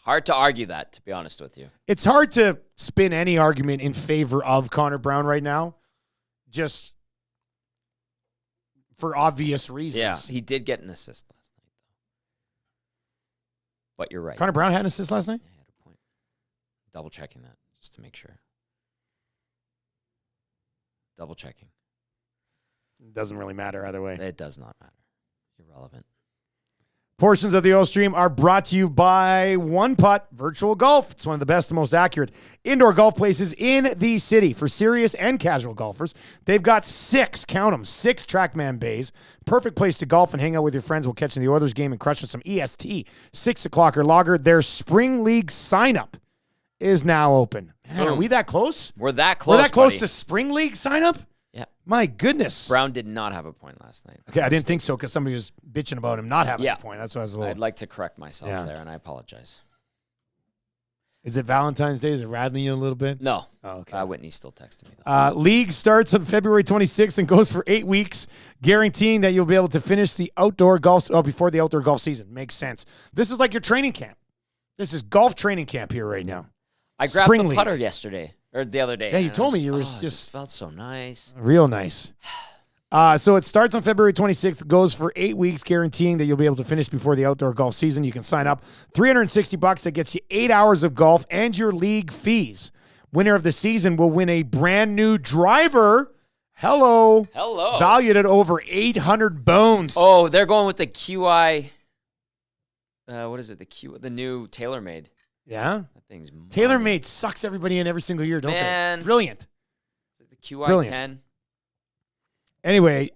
[SPEAKER 2] Hard to argue that, to be honest with you.
[SPEAKER 1] It's hard to spin any argument in favor of Connor Brown right now, just for obvious reasons.
[SPEAKER 2] Yeah, he did get an assist last night, though. But you're right.
[SPEAKER 1] Connor Brown had an assist last night?
[SPEAKER 2] Yeah, I had a point. Double checking that just to make sure. Double checking.
[SPEAKER 1] Doesn't really matter either way.
[SPEAKER 2] It does not matter. Irrelevant.
[SPEAKER 1] Portions of the Oil Stream are brought to you by One Putt Virtual Golf. It's one of the best and most accurate indoor golf places in the city for serious and casual golfers. They've got 6, count them, 6 TrackMan bays. Perfect place to golf and hang out with your friends while catching the Oilers game and crushing some EST 6 o'clock or lager. Their Spring League sign-up is now open. Man, are we that close?
[SPEAKER 2] We're that close,
[SPEAKER 1] We're that close
[SPEAKER 2] buddy.
[SPEAKER 1] to Spring League sign-up?
[SPEAKER 2] Yeah.
[SPEAKER 1] My goodness.
[SPEAKER 2] Brown did not have a point last night.
[SPEAKER 1] Okay, I didn't think so because somebody was bitching about him not having a point. That's why I was a little...
[SPEAKER 2] I'd like to correct myself there, and I apologize.
[SPEAKER 1] Is it Valentine's Day? Is it rattling you a little bit?
[SPEAKER 2] No.
[SPEAKER 1] Oh, okay.
[SPEAKER 2] Whitney's still texting me, though.
[SPEAKER 1] League starts on February 26th and goes for 8 weeks, guaranteeing that you'll be able to finish the outdoor golf before the outdoor golf season. Makes sense. This is like your training camp. This is golf training camp here right now.
[SPEAKER 2] I grabbed
[SPEAKER 1] Spring
[SPEAKER 2] the putter
[SPEAKER 1] League.
[SPEAKER 2] yesterday, or the other day.
[SPEAKER 1] Yeah, you told me you were
[SPEAKER 2] it
[SPEAKER 1] just
[SPEAKER 2] felt so nice.
[SPEAKER 1] Real nice. So it starts on February 26th, goes for 8 weeks, guaranteeing that you'll be able to finish before the outdoor golf season. You can sign up. $360. That gets you 8 hours of golf and your league fees. Winner of the season will win a brand new driver. Hello. Valued at over 800 bones.
[SPEAKER 2] Oh, they're going with the QI. What is it? The new TaylorMade.
[SPEAKER 1] Yeah.
[SPEAKER 2] That thing's money.
[SPEAKER 1] TaylorMade sucks everybody in every single year, don't they? Brilliant.
[SPEAKER 2] The QI 10.
[SPEAKER 1] Anyway,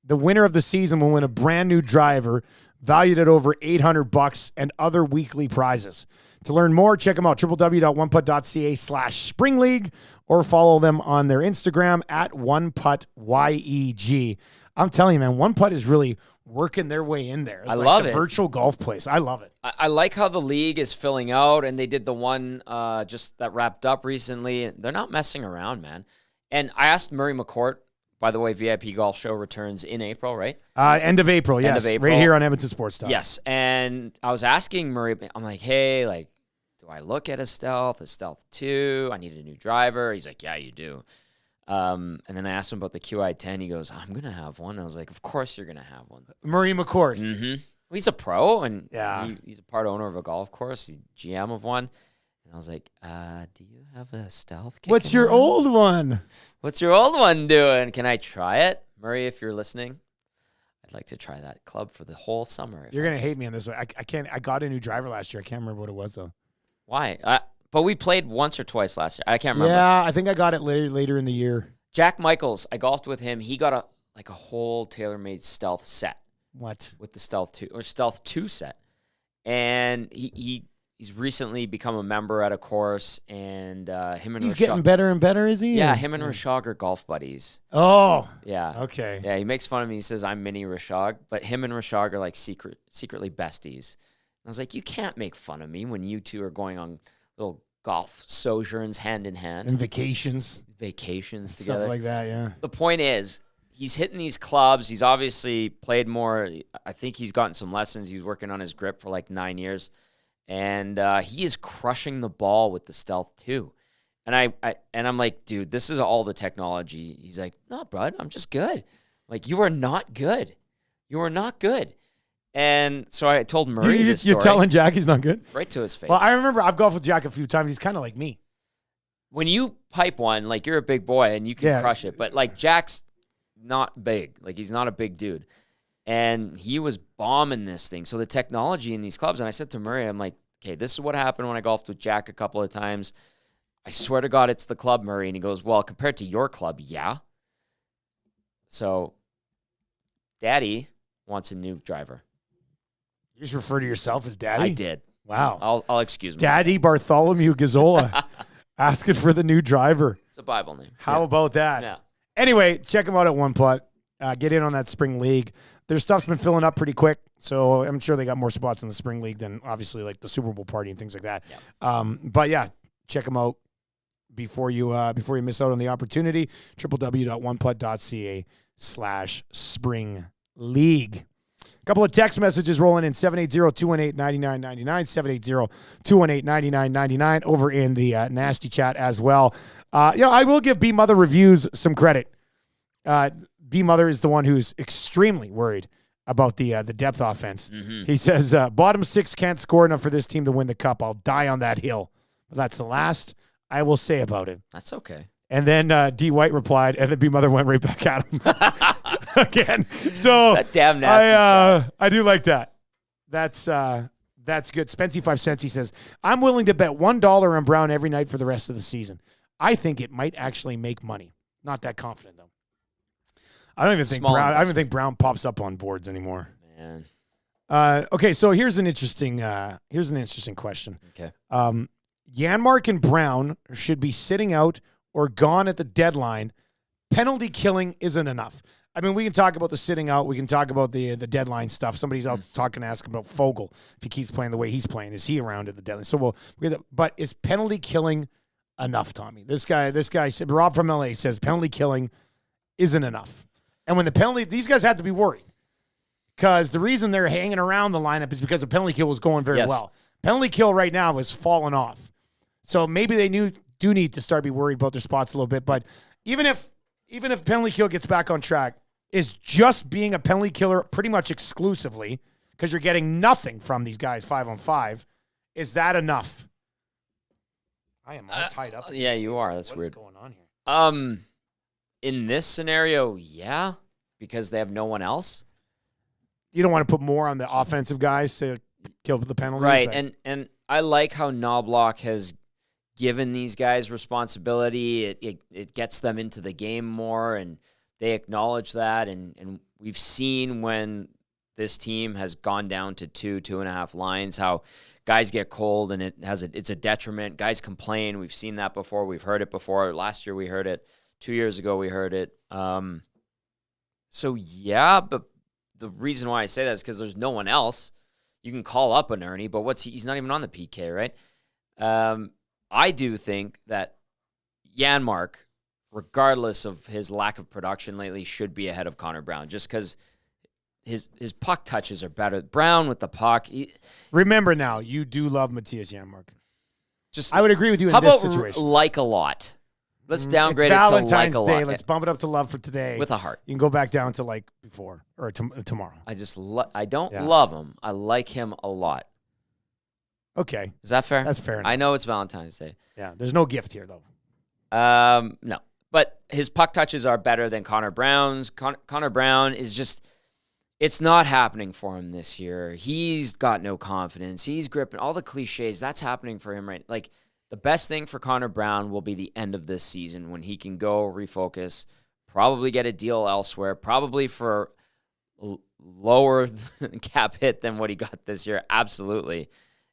[SPEAKER 1] the winner of the season will win a brand new driver valued at over $800 and other weekly prizes. To learn more, check them out, www.oneputt.ca/Spring League, or follow them on their Instagram at OnePuttYEG. I'm telling you, man, One Putt is really working their way in there. It's
[SPEAKER 2] I
[SPEAKER 1] like
[SPEAKER 2] love
[SPEAKER 1] the
[SPEAKER 2] it.
[SPEAKER 1] Virtual golf place. I love it.
[SPEAKER 2] I like how the league is filling out, and they did the one just that wrapped up recently. They're not messing around, man. And I asked Murray McCourt, by the way, VIP Golf Show returns in April, right?
[SPEAKER 1] End of April, yes.
[SPEAKER 2] End of April.
[SPEAKER 1] Right here on Edmonton Sports Talk.
[SPEAKER 2] Yes, and I was asking Murray, I'm like, hey, like, do I look at a Stealth 2? I need a new driver. He's like, yeah, you do. And then I asked him about the QI10. He goes, I'm going to have one. I was like, of course you're going to have one.
[SPEAKER 1] Murray McCourt.
[SPEAKER 2] Mm-hmm. Well, he's a pro, and
[SPEAKER 1] yeah.
[SPEAKER 2] he's a part owner of a golf course. He's GM of one. And I was like, do you have a Stealth?
[SPEAKER 1] What's your old one?
[SPEAKER 2] What's your old one doing? Can I try it? Murray, if you're listening, I'd like to try that club for the whole summer.
[SPEAKER 1] You're going to hate me on this one. I can't. I got a new driver last year. I can't remember what it was, though.
[SPEAKER 2] Why? But we played once or twice last year. I can't remember.
[SPEAKER 1] Yeah, I think I got it later in the year.
[SPEAKER 2] Jack Michaels, I golfed with him. He got a whole TaylorMade Stealth set.
[SPEAKER 1] What?
[SPEAKER 2] With the Stealth 2 or Stealth 2 set. And he's recently become a member at a course, and him and
[SPEAKER 1] he's
[SPEAKER 2] Rashad,
[SPEAKER 1] getting better and better, is he?
[SPEAKER 2] Yeah, him and Rashad are golf buddies.
[SPEAKER 1] Oh.
[SPEAKER 2] Yeah.
[SPEAKER 1] Okay.
[SPEAKER 2] Yeah, he makes fun of me. He says I'm mini Rashad, but him and Rashad are like secretly besties. And I was like, you can't make fun of me when you two are going on little golf sojourns hand in hand.
[SPEAKER 1] And vacations
[SPEAKER 2] together.
[SPEAKER 1] Stuff like that, yeah.
[SPEAKER 2] The point is, he's hitting these clubs. He's obviously played more. I think he's gotten some lessons. He's working on his grip for like 9 years. And he is crushing the ball with the Stealth 2. And I'm like, dude, this is all the technology. He's like, no, bud, I'm just good. Like, you are not good. You are not good. And so I told Murray this story.
[SPEAKER 1] You're telling Jack he's not good?
[SPEAKER 2] Right to his face.
[SPEAKER 1] Well, I remember I've golfed with Jack a few times. He's kind of like me.
[SPEAKER 2] When you pipe one, like, you're a big boy and you can crush it. But, like, Jack's not big. Like, he's not a big dude. And he was bombing this thing. So the technology in these clubs, and I said to Murray, I'm like, okay, this is what happened when I golfed with Jack a couple of times. I swear to God, it's the club, Murray. And he goes, well, compared to your club, yeah. So Daddy wants a new driver.
[SPEAKER 1] You just refer to yourself as Daddy?
[SPEAKER 2] I did.
[SPEAKER 1] Wow.
[SPEAKER 2] I'll excuse me.
[SPEAKER 1] Daddy Bartholomew Gazzola asking for the new driver.
[SPEAKER 2] It's a Bible name.
[SPEAKER 1] How about that?
[SPEAKER 2] Yeah.
[SPEAKER 1] Anyway, check them out at One Putt. Get in on that Spring League. Their stuff's been filling up pretty quick, so I'm sure they got more spots in the Spring League than obviously like the Super Bowl party and things like that.
[SPEAKER 2] Yeah.
[SPEAKER 1] But yeah, check them out before you miss out on the opportunity. www.oneputt.ca/Spring League. A couple of text messages rolling in, 780-218-9999, 780-218-9999 over in the nasty chat as well. I will give B-Mother Reviews some credit. B-Mother is the one who's extremely worried about the depth offense. Mm-hmm. He says, bottom six can't score enough for this team to win the cup. I'll die on that hill. But that's the last I will say about it.
[SPEAKER 2] That's okay.
[SPEAKER 1] And then D. White replied, and then B-Mother went right back at him again. So
[SPEAKER 2] that damn nasty
[SPEAKER 1] I do like that. That's good. Spency 5 cents. He says, I'm willing to bet $1 on Brown every night for the rest of the season. I think it might actually make money. Not that confident though. I don't even think Brown pops up on boards anymore.
[SPEAKER 2] Man.
[SPEAKER 1] Okay, so here's an interesting question.
[SPEAKER 2] Okay.
[SPEAKER 1] Janmark and Brown should be sitting out or gone at the deadline. Penalty killing isn't enough. I mean, we can talk about the sitting out. We can talk about the deadline stuff. Somebody's out asking about Fogle if he keeps playing the way he's playing. Is he around at the deadline? So but is penalty killing enough, Tommy? This guy said, Rob from LA says penalty killing isn't enough. And when these guys have to be worried because the reason they're hanging around the lineup is because the penalty kill was going very well. Penalty kill right now has fallen off. So maybe they do need to start be worried about their spots a little bit. But even if penalty kill gets back on track, is just being a penalty killer pretty much exclusively because you're getting nothing from these guys 5-on-5. Is that enough? I am all tied up.
[SPEAKER 2] Yeah, you are. That's weird.
[SPEAKER 1] What's going on here?
[SPEAKER 2] In this scenario, yeah, because they have no one else.
[SPEAKER 1] You don't want to put more on the offensive guys to kill the penalties,
[SPEAKER 2] right? And I like how Knobloch has given these guys responsibility. It gets them into the game more, and they acknowledge that. And we've seen when this team has gone down to 2.5 lines, how guys get cold, and it's a detriment. Guys complain. We've seen that before. We've heard it before. Last year we heard it. 2 years ago we heard it. So yeah, but the reason why I say that is because there's no one else. You can call up an Ernie, but he's not even on the PK, right? I do think that Janmark, regardless of his lack of production lately, should be ahead of Connor Brown just because his puck touches are better. Brown with the puck.
[SPEAKER 1] Remember now, you do love Matthias Janmark. I would agree with you in this situation.
[SPEAKER 2] Like a lot? Let's downgrade it to
[SPEAKER 1] Valentine's
[SPEAKER 2] like a lot.
[SPEAKER 1] Day. Let's bump it up to love for today.
[SPEAKER 2] With a heart.
[SPEAKER 1] You can go back down to like before or tomorrow.
[SPEAKER 2] I don't love him. I like him a lot.
[SPEAKER 1] Okay.
[SPEAKER 2] Is that fair?
[SPEAKER 1] That's fair enough.
[SPEAKER 2] I know it's Valentine's Day.
[SPEAKER 1] Yeah. There's no gift here, though.
[SPEAKER 2] No. But his puck touches are better than Connor Brown's. Connor Brown is just, it's not happening for him this year. He's got no confidence. He's gripping all the cliches. That's happening for him right. Like, the best thing for Connor Brown will be the end of this season when he can go refocus, probably get a deal elsewhere, probably for lower cap hit than what he got this year. Absolutely.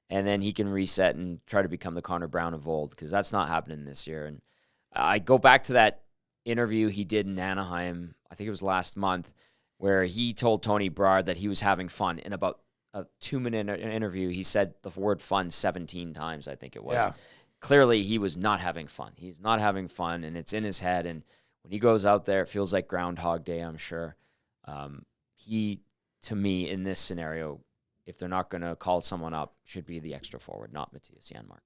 [SPEAKER 2] And then he can reset and try to become the Connor Brown of old because that's not happening this year. And I go back to that interview he did in Anaheim, I think it was last month, where he told Tony Braud that he was having fun. In about a 2-minute interview, he said the word fun 17 times, I think it was. Yeah. Clearly, he was not having fun. He's not having fun, and it's in his head. And when he goes out there, it feels like Groundhog Day, I'm sure. He, to me, in this scenario, if they're not going to call someone up, should be the extra forward, not Matthias Janmark.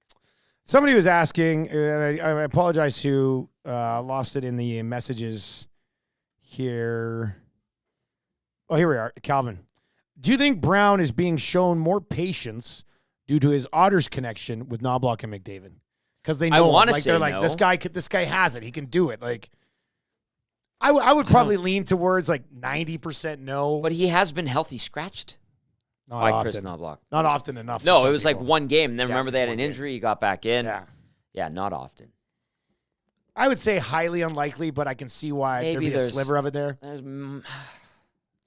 [SPEAKER 1] Somebody was asking, and I apologize who lost it in the messages here. Oh, here we are. Calvin. Do you think Brown is being shown more patience due to his Otters connection with Knobloch and McDavid? Because they know, like they're like, no. This guy has it. He can do it. Like, I would probably lean towards like 90% no.
[SPEAKER 2] But he has been healthy scratched.
[SPEAKER 1] Not often.
[SPEAKER 2] Chris Knobloch.
[SPEAKER 1] Not often enough.
[SPEAKER 2] No, it was like one game. And then remember they had an injury. He got back in. Yeah, not often.
[SPEAKER 1] I would say highly unlikely, but I can see why there'd be a sliver of it there.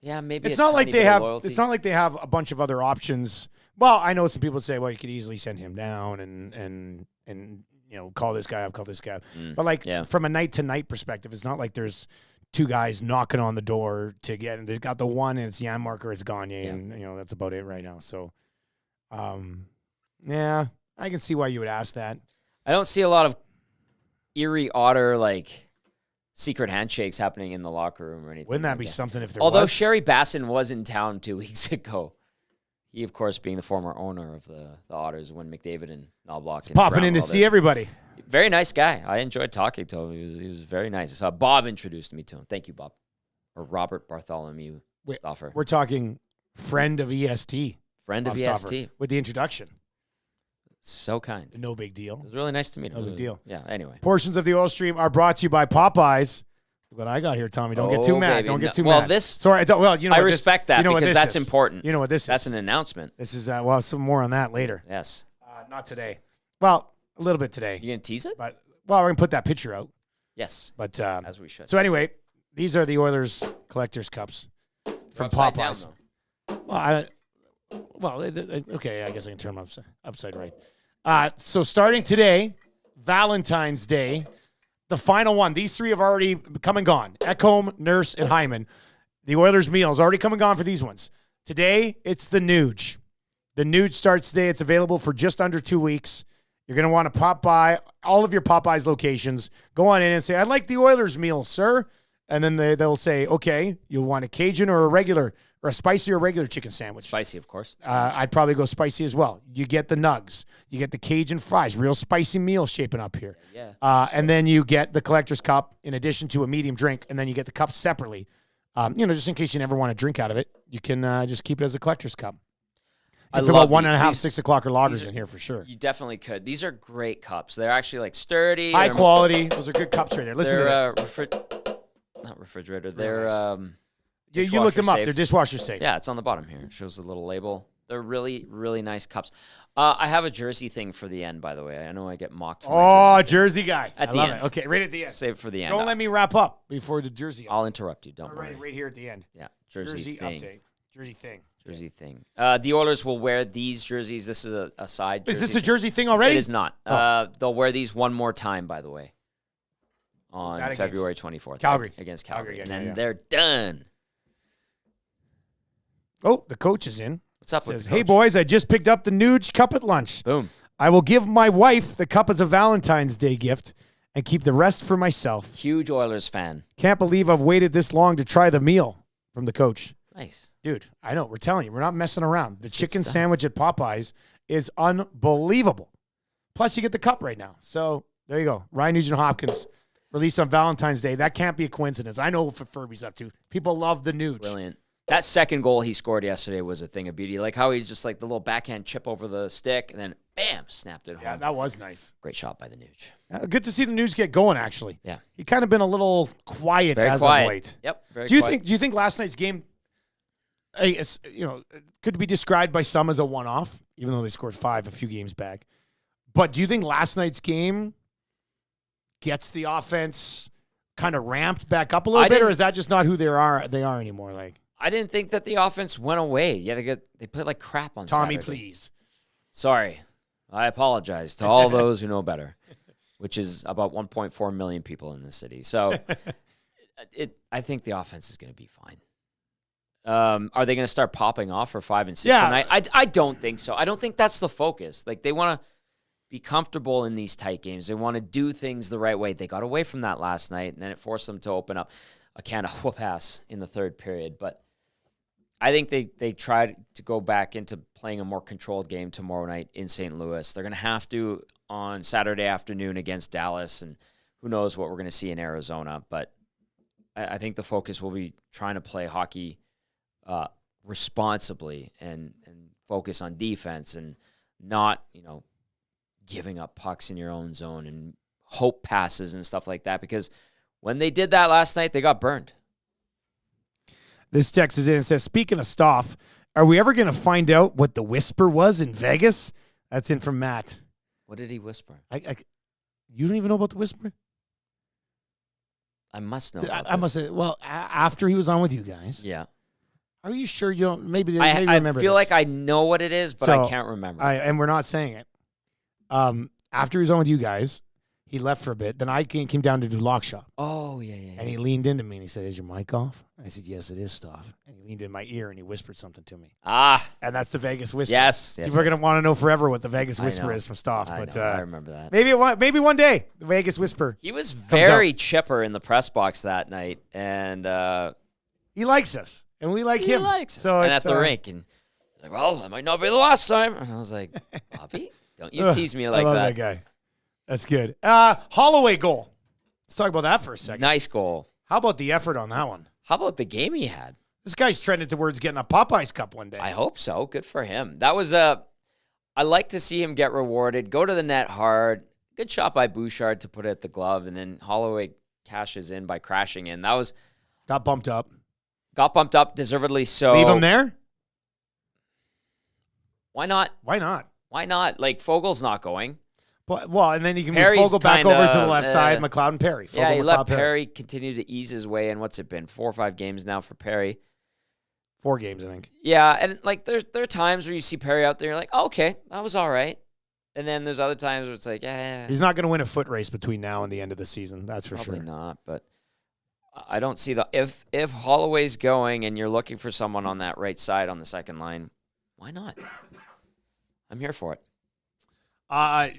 [SPEAKER 2] Yeah, maybe
[SPEAKER 1] it's not like they have. Loyalty. It's not like they have a bunch of other options. Well, I know some people say, well, you could easily send him down and call this guy up, call this guy up. But like from a night to night perspective, it's not like there's two guys knocking on the door to get, and they've got the one, and it's Janmark or it's Gagne, and that's about it right now. So, I can see why you would ask that.
[SPEAKER 2] I don't see a lot of Erie Otter like secret handshakes happening in the locker room or anything.
[SPEAKER 1] Wouldn't that be something if there
[SPEAKER 2] was? Although
[SPEAKER 1] was?
[SPEAKER 2] Sherry Bassin was in town 2 weeks ago. He, of course, being the former owner of the Otters when McDavid and Knobloch.
[SPEAKER 1] Popping in to see everybody.
[SPEAKER 2] Very nice guy. I enjoyed talking to him. He was very nice. I saw Bob introduced me to him. Thank you, Bob. Or Robert Bartholomew Stoffer.
[SPEAKER 1] We're talking friend of EST.
[SPEAKER 2] Friend of EST.
[SPEAKER 1] With the introduction.
[SPEAKER 2] So kind.
[SPEAKER 1] No big deal.
[SPEAKER 2] It was really nice to meet him.
[SPEAKER 1] No big deal.
[SPEAKER 2] Yeah, anyway.
[SPEAKER 1] Portions of the Oil Stream are brought to you by Popeyes. what I got here, Tommy. Don't get too mad.
[SPEAKER 2] Baby.
[SPEAKER 1] Don't get too
[SPEAKER 2] well,
[SPEAKER 1] mad.
[SPEAKER 2] This.
[SPEAKER 1] Sorry, I
[SPEAKER 2] respect that because that's important.
[SPEAKER 1] You know what this is?
[SPEAKER 2] That's an announcement.
[SPEAKER 1] This is some more on that later.
[SPEAKER 2] Yes.
[SPEAKER 1] Not today. Well, a little bit today.
[SPEAKER 2] You gonna tease it?
[SPEAKER 1] But we're gonna put that picture out.
[SPEAKER 2] Yes.
[SPEAKER 1] But
[SPEAKER 2] as we should.
[SPEAKER 1] So anyway, these are the Oilers collector's cups from Popeyes. Okay, I guess I can turn them upside right. So starting today, Valentine's Day, the final one. These three have already come and gone. Ekholm, Nurse, and Hyman. The Oilers meal has already come and gone for these ones. Today, it's the Nuge. The Nuge starts today. It's available for just under 2 weeks. You're going to want to pop by all of your Popeyes locations. Go on in and say, I'd like the Oilers meal, sir. And then they'll say, okay, you'll want a Cajun or a regular, or a spicy or regular chicken sandwich.
[SPEAKER 2] Spicy, of course.
[SPEAKER 1] I'd probably go spicy as well. You get the nugs. You get the Cajun fries. Real spicy meal shaping up here.
[SPEAKER 2] Yeah.
[SPEAKER 1] And then you get the collector's cup in addition to a medium drink. And then you get the cup separately. Just in case you never want to drink out of it, you can just keep it as a collector's cup. I love about 1.5, 6 o'clock lagers in here for sure.
[SPEAKER 2] You definitely could. These are great cups. They're actually like sturdy.
[SPEAKER 1] High quality. Those are good cups right there. Listen to this.
[SPEAKER 2] Not refrigerator. They're
[SPEAKER 1] you look them up.
[SPEAKER 2] Safe.
[SPEAKER 1] They're dishwasher safe.
[SPEAKER 2] Yeah, it's on the bottom here. It shows the little label. They're really, really nice cups. I have a jersey thing for the end, by the way. I know I get mocked.
[SPEAKER 1] For jersey guy.
[SPEAKER 2] At the end.
[SPEAKER 1] It. Okay, right at the end.
[SPEAKER 2] Save it for the end.
[SPEAKER 1] Don't let me wrap up before the jersey.
[SPEAKER 2] I'll interrupt you. Don't worry.
[SPEAKER 1] Right here at the end.
[SPEAKER 2] Yeah, jersey thing.
[SPEAKER 1] Update. Jersey thing.
[SPEAKER 2] Jersey thing. The Oilers will wear these jerseys. This is a side jersey.
[SPEAKER 1] Is this a jersey thing already?
[SPEAKER 2] It is not. They'll wear these one more time, by the way, on February 24th.
[SPEAKER 1] Calgary.
[SPEAKER 2] Against Calgary.
[SPEAKER 1] Again,
[SPEAKER 2] and then they're done.
[SPEAKER 1] Oh, the coach is in.
[SPEAKER 2] What's up with the coach?
[SPEAKER 1] Hey, boys, I just picked up the Nuge cup at lunch.
[SPEAKER 2] Boom.
[SPEAKER 1] I will give my wife the cup as a Valentine's Day gift and keep the rest for myself.
[SPEAKER 2] Huge Oilers fan.
[SPEAKER 1] Can't believe I've waited this long to try the meal from the coach.
[SPEAKER 2] Nice.
[SPEAKER 1] Dude, I know. We're telling you. We're not messing around. The chicken sandwich at Popeyes is unbelievable. Plus, you get the cup right now. So, there you go. Ryan Nugent-Hopkins released on Valentine's Day. That can't be a coincidence. I know what Furby's up to. People love the Nuge.
[SPEAKER 2] Brilliant. That second goal he scored yesterday was a thing of beauty. Like how he just like the little backhand chip over the stick and then, bam, snapped it home.
[SPEAKER 1] Yeah, that was nice.
[SPEAKER 2] Great shot by the Nuge.
[SPEAKER 1] Good to see the Nuge get going, actually.
[SPEAKER 2] Yeah.
[SPEAKER 1] He kind of been a little quiet
[SPEAKER 2] of
[SPEAKER 1] late.
[SPEAKER 2] Yep.
[SPEAKER 1] Do you think last night's game could be described by some as a one-off, even though they scored 5 a few games back? But do you think last night's game gets the offense kind of ramped back up a little bit, or is that just not who they are anymore? Like,
[SPEAKER 2] I didn't think that the offense went away. Yeah, they played like crap on
[SPEAKER 1] Tommy,
[SPEAKER 2] Saturday.
[SPEAKER 1] please.
[SPEAKER 2] Sorry. I apologize to all those who know better, which is about 1.4 million people in this city. So I think the offense is going to be fine. Are they going to start popping off for 5 and 6 tonight? I don't think so. I don't think that's the focus. Like, they want to be comfortable in these tight games. They want to do things the right way. They got away from that last night, and then it forced them to open up a can of whoop-ass in the third period. But I think they tried to go back into playing a more controlled game tomorrow night in St. Louis. They're going to have to on Saturday afternoon against Dallas, and who knows what we're going to see in Arizona. But I think the focus will be trying to play hockey responsibly and focus on defense and not, giving up pucks in your own zone and hope passes and stuff like that, because when they did that last night, they got burned.
[SPEAKER 1] This text is in and says, speaking of Stoff, are we ever going to find out what the whisper was in Vegas? That's in from Matt.
[SPEAKER 2] What did he whisper?
[SPEAKER 1] You don't even know about the whisper?
[SPEAKER 2] I must know.
[SPEAKER 1] I must say, well, after he was on with you guys.
[SPEAKER 2] Yeah.
[SPEAKER 1] Are you sure you don't? Maybe
[SPEAKER 2] I
[SPEAKER 1] remember.
[SPEAKER 2] I feel
[SPEAKER 1] this.
[SPEAKER 2] like I know what it is, but I can't remember.
[SPEAKER 1] And we're not saying it. After he was on with you guys, he left for a bit. Then I came down to do lock shop.
[SPEAKER 2] Oh, yeah.
[SPEAKER 1] And he leaned into me and he said, "Is your mic off?" I said, "Yes, it is, Stoff." And he leaned in my ear and he whispered something to me. And that's the Vegas whisper.
[SPEAKER 2] Yes.
[SPEAKER 1] People are going to want to know forever what the Vegas whisper is from Stoff.
[SPEAKER 2] I remember that.
[SPEAKER 1] Maybe one day, the Vegas whisper.
[SPEAKER 2] He was very chipper in the press box that night, and
[SPEAKER 1] he likes us, and we like him.
[SPEAKER 2] He likes us.
[SPEAKER 1] So
[SPEAKER 2] and at the rink, and like, well, that might not be the last time. And I was like, Bobby, don't you tease me like that.
[SPEAKER 1] I love that guy. That's good. Holloway goal. Let's talk about that for a second.
[SPEAKER 2] Nice goal.
[SPEAKER 1] How about the effort on that one?
[SPEAKER 2] How about the game he had?
[SPEAKER 1] This guy's trending towards getting a Popeyes Cup one day.
[SPEAKER 2] I hope so. Good for him. That was I like to see him get rewarded. Go to the net hard. Good shot by Bouchard to put it at the glove, and then Holloway cashes in by crashing in. That was
[SPEAKER 1] got bumped up
[SPEAKER 2] deservedly so.
[SPEAKER 1] Leave him there?
[SPEAKER 2] Why not?
[SPEAKER 1] Why not?
[SPEAKER 2] Why not? Like, Fogel's not going.
[SPEAKER 1] Well, and then you can
[SPEAKER 2] Perry's
[SPEAKER 1] move Fogel back over to the left
[SPEAKER 2] kinda,
[SPEAKER 1] side, McLeod and Perry. Fogel,
[SPEAKER 2] you
[SPEAKER 1] McLeod,
[SPEAKER 2] let Perry continue to ease his way in. What's it been? 4 or 5 games now for Perry.
[SPEAKER 1] 4 games, I think.
[SPEAKER 2] Yeah, and like there are times where you see Perry out there, you're like, oh, okay, that was all right. And then there's other times where it's like, yeah.
[SPEAKER 1] He's not going to win a foot race between now and the end of the season. That's for
[SPEAKER 2] Probably
[SPEAKER 1] sure.
[SPEAKER 2] not, but I don't see if Holloway's going and you're looking for someone on that right side on the second line, why not? I'm here for it.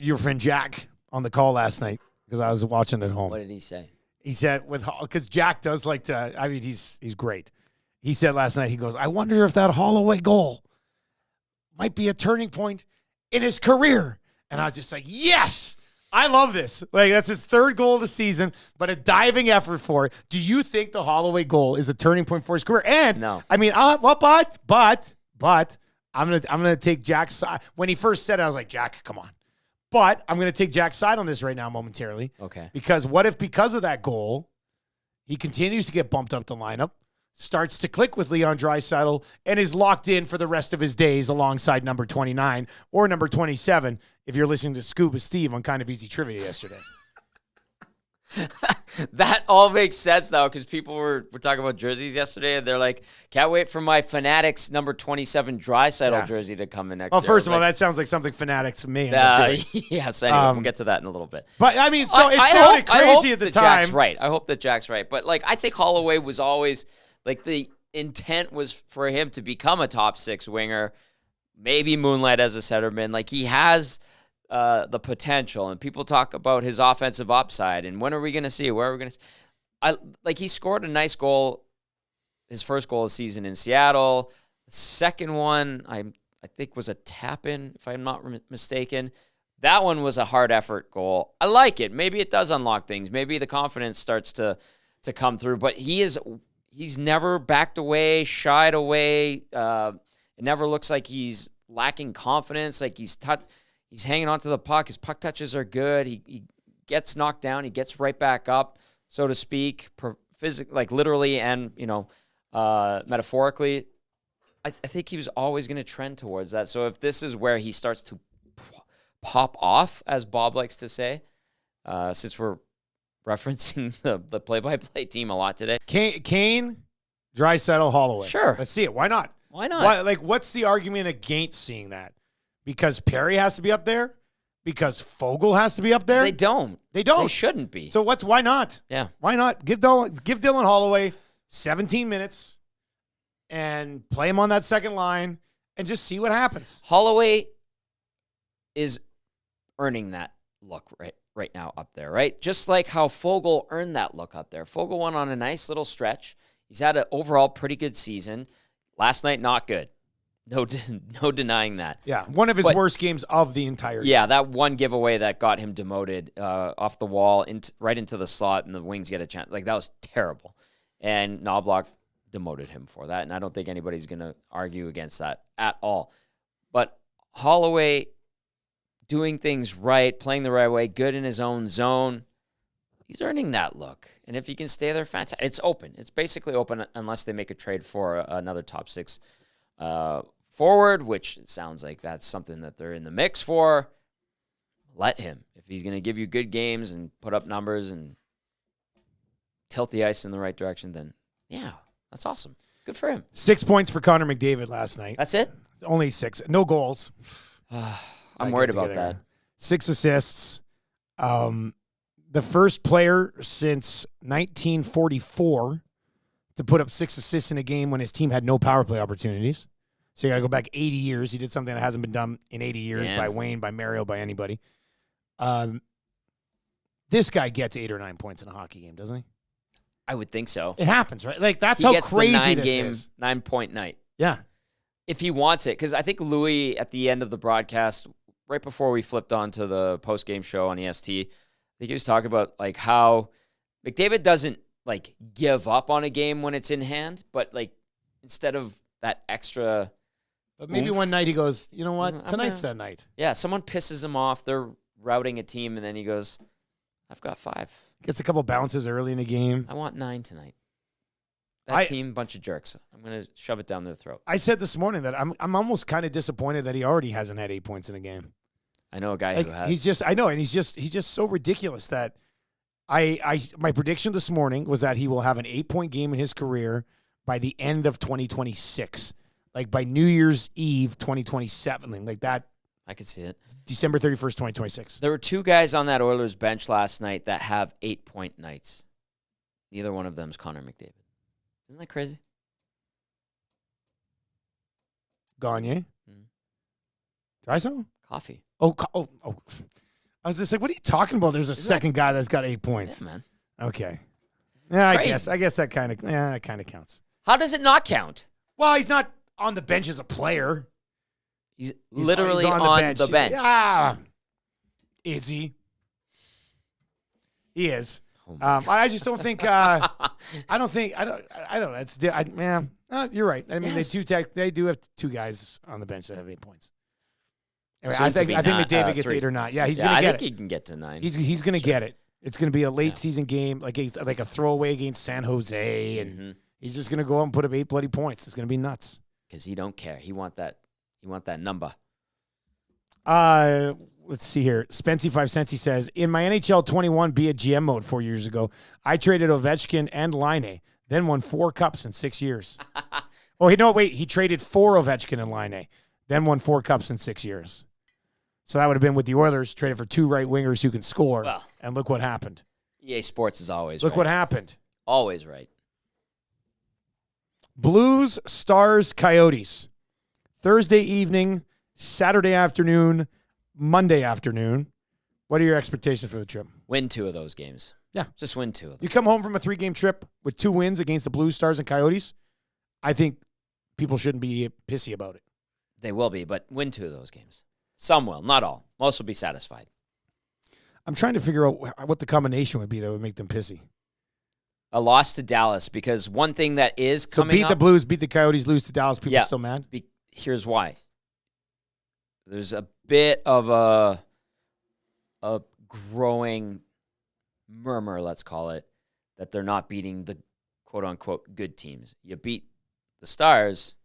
[SPEAKER 1] Your friend Jack on the call last night because I was watching at home.
[SPEAKER 2] What did he say?
[SPEAKER 1] He said because Jack does like to. I mean, he's great. He said last night, he goes, I wonder if that Holloway goal might be a turning point in his career. And I was just like, yes, I love this. Like, that's his 3rd goal of the season, but a diving effort for it. Do you think the Holloway goal is a turning point for his career? And
[SPEAKER 2] no.
[SPEAKER 1] I mean, but I'm gonna take Jack's side. When he first said it, I was like, Jack, come on. But I'm gonna take Jack's side on this right now momentarily.
[SPEAKER 2] Okay.
[SPEAKER 1] Because what if because of that goal, he continues to get bumped up the lineup, starts to click with Leon Draisaitl, and is locked in for the rest of his days alongside number 29 or number 27 if you're listening to Scuba Steve on Kind of Easy Trivia yesterday.
[SPEAKER 2] That all makes sense now because people were talking about jerseys yesterday, and they're like, can't wait for my Fanatics number 27 Draisaitl jersey to come in next year.
[SPEAKER 1] Well, first of all, that sounds like something Fanatics may end up doing.
[SPEAKER 2] Yes, anyway, we'll get to that in a little bit.
[SPEAKER 1] But, I mean, so it sounded crazy at the time.
[SPEAKER 2] Jack's right. I hope that Jack's right. But, like, I think Holloway was always, like, the intent was for him to become a top 6 winger, maybe moonlight as a centerman. Like, he has the potential, and people talk about his offensive upside, and when are we going to see it? Where are we going to see? He scored a nice goal, his first goal of the season in Seattle. The second one, I think, was a tap-in, if I'm not mistaken. That one was a hard effort goal. I like it. Maybe it does unlock things. Maybe the confidence starts to come through, but he's never backed away, shied away. It never looks like he's lacking confidence, like he's hanging onto the puck. His puck touches are good. He gets knocked down. He gets right back up, so to speak, physically, like literally and, metaphorically. I think he was always going to trend towards that. So if this is where he starts to pop off, as Bob likes to say, since we're referencing the play-by-play team a lot today.
[SPEAKER 1] Kane, Draisaitl, Holloway.
[SPEAKER 2] Sure.
[SPEAKER 1] Let's see it. Why not?
[SPEAKER 2] Why not?
[SPEAKER 1] What's the argument against seeing that? Because Perry has to be up there? Because Fogel has to be up there?
[SPEAKER 2] They don't.
[SPEAKER 1] They don't.
[SPEAKER 2] They shouldn't be.
[SPEAKER 1] So why not?
[SPEAKER 2] Yeah.
[SPEAKER 1] Why not? Give Dylan Holloway 17 minutes and play him on that second line and just see what happens.
[SPEAKER 2] Holloway is earning that look right now up there, right? Just like how Fogel earned that look up there. Fogel went on a nice little stretch. He's had an overall pretty good season. Last night, not good. No denying that.
[SPEAKER 1] Yeah, one of his worst games of the entire year.
[SPEAKER 2] Yeah, that one giveaway that got him demoted off the wall right into the slot, and the Wings get a chance. Like, that was terrible. And Knobloch demoted him for that, and I don't think anybody's going to argue against that at all. But Holloway doing things right, playing the right way, good in his own zone, he's earning that look. And if he can stay there, fantastic. It's open. It's basically open unless they make a trade for another top 6 forward, which it sounds like that's something that they're in the mix for. Let him. If he's going to give you good games and put up numbers and tilt the ice in the right direction, then yeah, that's awesome. Good for him.
[SPEAKER 1] 6 points for Connor McDavid last night.
[SPEAKER 2] That's it?
[SPEAKER 1] Only 6. No goals.
[SPEAKER 2] I'm worried about that.
[SPEAKER 1] 6 assists. The first player since 1944 to put up 6 assists in a game when his team had no power play opportunities. So you got to go back 80 years. He did something that hasn't been done in 80 years by Wayne, by Mario, by anybody. This guy gets 8 or 9 points in a hockey game, doesn't he?
[SPEAKER 2] I would think so.
[SPEAKER 1] It happens, right? Like, that's
[SPEAKER 2] he
[SPEAKER 1] how
[SPEAKER 2] gets
[SPEAKER 1] crazy
[SPEAKER 2] the
[SPEAKER 1] this is.
[SPEAKER 2] 9-point night.
[SPEAKER 1] Yeah.
[SPEAKER 2] If he wants it. Because I think Louis, at the end of the broadcast, right before we flipped on to the post-game show on EST, I think he was talking about, like, how McDavid doesn't, like, give up on a game when it's in hand, but, like, instead of that extra...
[SPEAKER 1] But maybe one night he goes, you know what? Tonight's that night.
[SPEAKER 2] Yeah, someone pisses him off. They're routing a team, and then he goes, I've got 5.
[SPEAKER 1] Gets a couple bounces early in the game.
[SPEAKER 2] I want 9 tonight. That team, bunch of jerks. I'm going to shove it down their throat.
[SPEAKER 1] I said this morning that I'm almost kind of disappointed that he already hasn't had 8 points in a game.
[SPEAKER 2] I know a guy who has.
[SPEAKER 1] He's just so ridiculous that my prediction this morning was that he will have an 8-point game in his career by the end of 2026. Like by New Year's Eve 2027. Like that.
[SPEAKER 2] I could see it.
[SPEAKER 1] December 31st, 2026.
[SPEAKER 2] There were 2 guys on that Oilers bench last night that have 8-point nights. Neither one of them is Connor McDavid. Isn't that crazy?
[SPEAKER 1] Gagne. Try some?
[SPEAKER 2] Coffee.
[SPEAKER 1] Oh. I was just like, what are you talking about? There's a second guy that's got 8 points.
[SPEAKER 2] Yeah, man.
[SPEAKER 1] Okay. Yeah,
[SPEAKER 2] Crazy.
[SPEAKER 1] I guess that kind of counts.
[SPEAKER 2] How does it not count?
[SPEAKER 1] Well, he's not on the bench as a player.
[SPEAKER 2] He's literally on the bench.
[SPEAKER 1] Yeah. Is he? He is.
[SPEAKER 2] Oh
[SPEAKER 1] I just don't think. I don't. That's. You're right. I mean,
[SPEAKER 2] Yes.
[SPEAKER 1] they do have 2 guys on the bench that have 8 points. Anyway,
[SPEAKER 2] Soon
[SPEAKER 1] I
[SPEAKER 2] to
[SPEAKER 1] think
[SPEAKER 2] be
[SPEAKER 1] McDavid gets
[SPEAKER 2] 3.
[SPEAKER 1] 8 or not. Yeah, he's gonna get it.
[SPEAKER 2] I think he can get to 9.
[SPEAKER 1] He's gonna get it. It's gonna be a late season game, like a throwaway against San Jose, and he's just gonna go out and put up 8 bloody points. It's gonna be nuts.
[SPEAKER 2] Because he don't care. He want that number.
[SPEAKER 1] Let's see here. Spency 5 cents. He says, in my NHL 21 be a GM mode 4 years ago, I traded Ovechkin and Laine, then won 4 cups in 6 years. He traded for Ovechkin and Laine, then won 4 cups in 6 years. So that would have been with the Oilers, traded for 2 right wingers who can score.
[SPEAKER 2] Well,
[SPEAKER 1] and look what happened.
[SPEAKER 2] EA Sports is always
[SPEAKER 1] Look
[SPEAKER 2] right.
[SPEAKER 1] what happened.
[SPEAKER 2] Always right.
[SPEAKER 1] Blues, Stars, Coyotes. Thursday evening, Saturday afternoon, Monday afternoon. What are your expectations for the trip?
[SPEAKER 2] Win 2 of those games.
[SPEAKER 1] Yeah.
[SPEAKER 2] Just win 2 of them.
[SPEAKER 1] You come home from a 3-game trip with 2 wins against the Blues, Stars, and Coyotes. I think people shouldn't be pissy about it.
[SPEAKER 2] They will be, but win 2 of those games. Some will, not all. Most will be satisfied.
[SPEAKER 1] I'm trying to figure out what the combination would be that would make them pissy.
[SPEAKER 2] A loss to Dallas, because one thing that is
[SPEAKER 1] So
[SPEAKER 2] coming
[SPEAKER 1] beat the Blues, beat the Coyotes, lose to Dallas. People still mad?
[SPEAKER 2] Here's why. There's a bit of a growing murmur, let's call it, that they're not beating the quote-unquote good teams. You beat the Stars,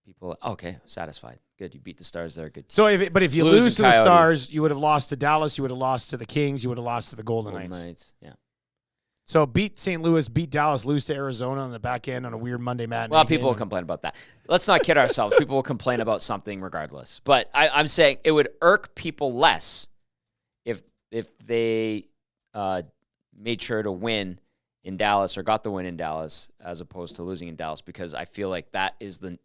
[SPEAKER 2] people, okay, satisfied. Good, you beat the Stars, they're a good team.
[SPEAKER 1] So, if you
[SPEAKER 2] Blues
[SPEAKER 1] lose to
[SPEAKER 2] and
[SPEAKER 1] the
[SPEAKER 2] Coyotes.
[SPEAKER 1] Stars, you would have lost to Dallas, you would have lost to the Kings, you would have lost to the Golden Knights.
[SPEAKER 2] Yeah.
[SPEAKER 1] So beat St. Louis, beat Dallas, lose to Arizona on the back end on a weird Monday matinee.
[SPEAKER 2] Well, people will complain about that. Let's not kid ourselves. People will complain about something regardless. But I'm saying it would irk people less if they made sure to win in Dallas or got the win in Dallas as opposed to losing in Dallas, because I feel like that is the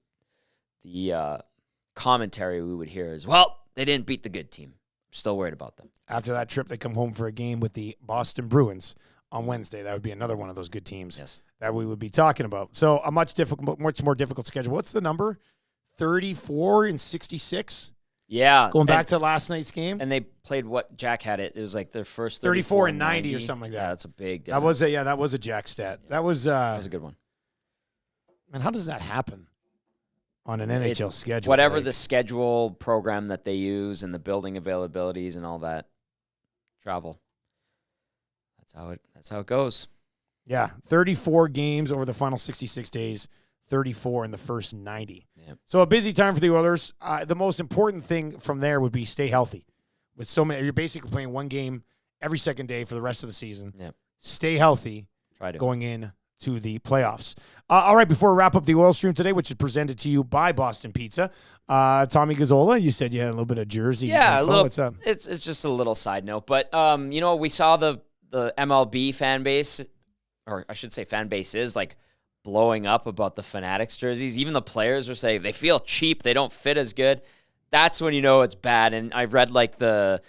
[SPEAKER 2] commentary we would hear is, well, they didn't beat the good team. I'm still worried about them.
[SPEAKER 1] After that trip, they come home for a game with the Boston Bruins on Wednesday. That would be another one of those good teams that we would be talking about. So a much more difficult schedule. What's the number? 34 and 66?
[SPEAKER 2] Yeah.
[SPEAKER 1] Going back to last night's game?
[SPEAKER 2] And they played what Jack had it. It was like their first
[SPEAKER 1] 34 and 90 or something like that.
[SPEAKER 2] Yeah, that's a big difference.
[SPEAKER 1] That was a Jack stat.
[SPEAKER 2] Yeah.
[SPEAKER 1] That was
[SPEAKER 2] a good one.
[SPEAKER 1] Man, how does that happen on an NHL schedule?
[SPEAKER 2] Whatever the schedule program that they use and the building availabilities and all that. Travel. That's how it goes.
[SPEAKER 1] Yeah, 34 games over the final 66 days, 34 in the first 90.
[SPEAKER 2] Yep.
[SPEAKER 1] So a busy time for the Oilers. The most important thing from there would be stay healthy. With so many, you're basically playing one game every second day for the rest of the season.
[SPEAKER 2] Yep.
[SPEAKER 1] Stay healthy.
[SPEAKER 2] Try to
[SPEAKER 1] going in to the playoffs. All right, before we wrap up the oil stream today, which is presented to you by Boston Pizza, Tommy Gazzola, you said you had a little bit of Jersey.
[SPEAKER 2] Yeah,
[SPEAKER 1] info.
[SPEAKER 2] a little.
[SPEAKER 1] What's up?
[SPEAKER 2] It's just a little side note, but we saw the MLB fan base, or I should say fan base is like blowing up about the Fanatics jerseys. Even the players are saying they feel cheap, they don't fit as good. That's when you know it's bad. And I read like the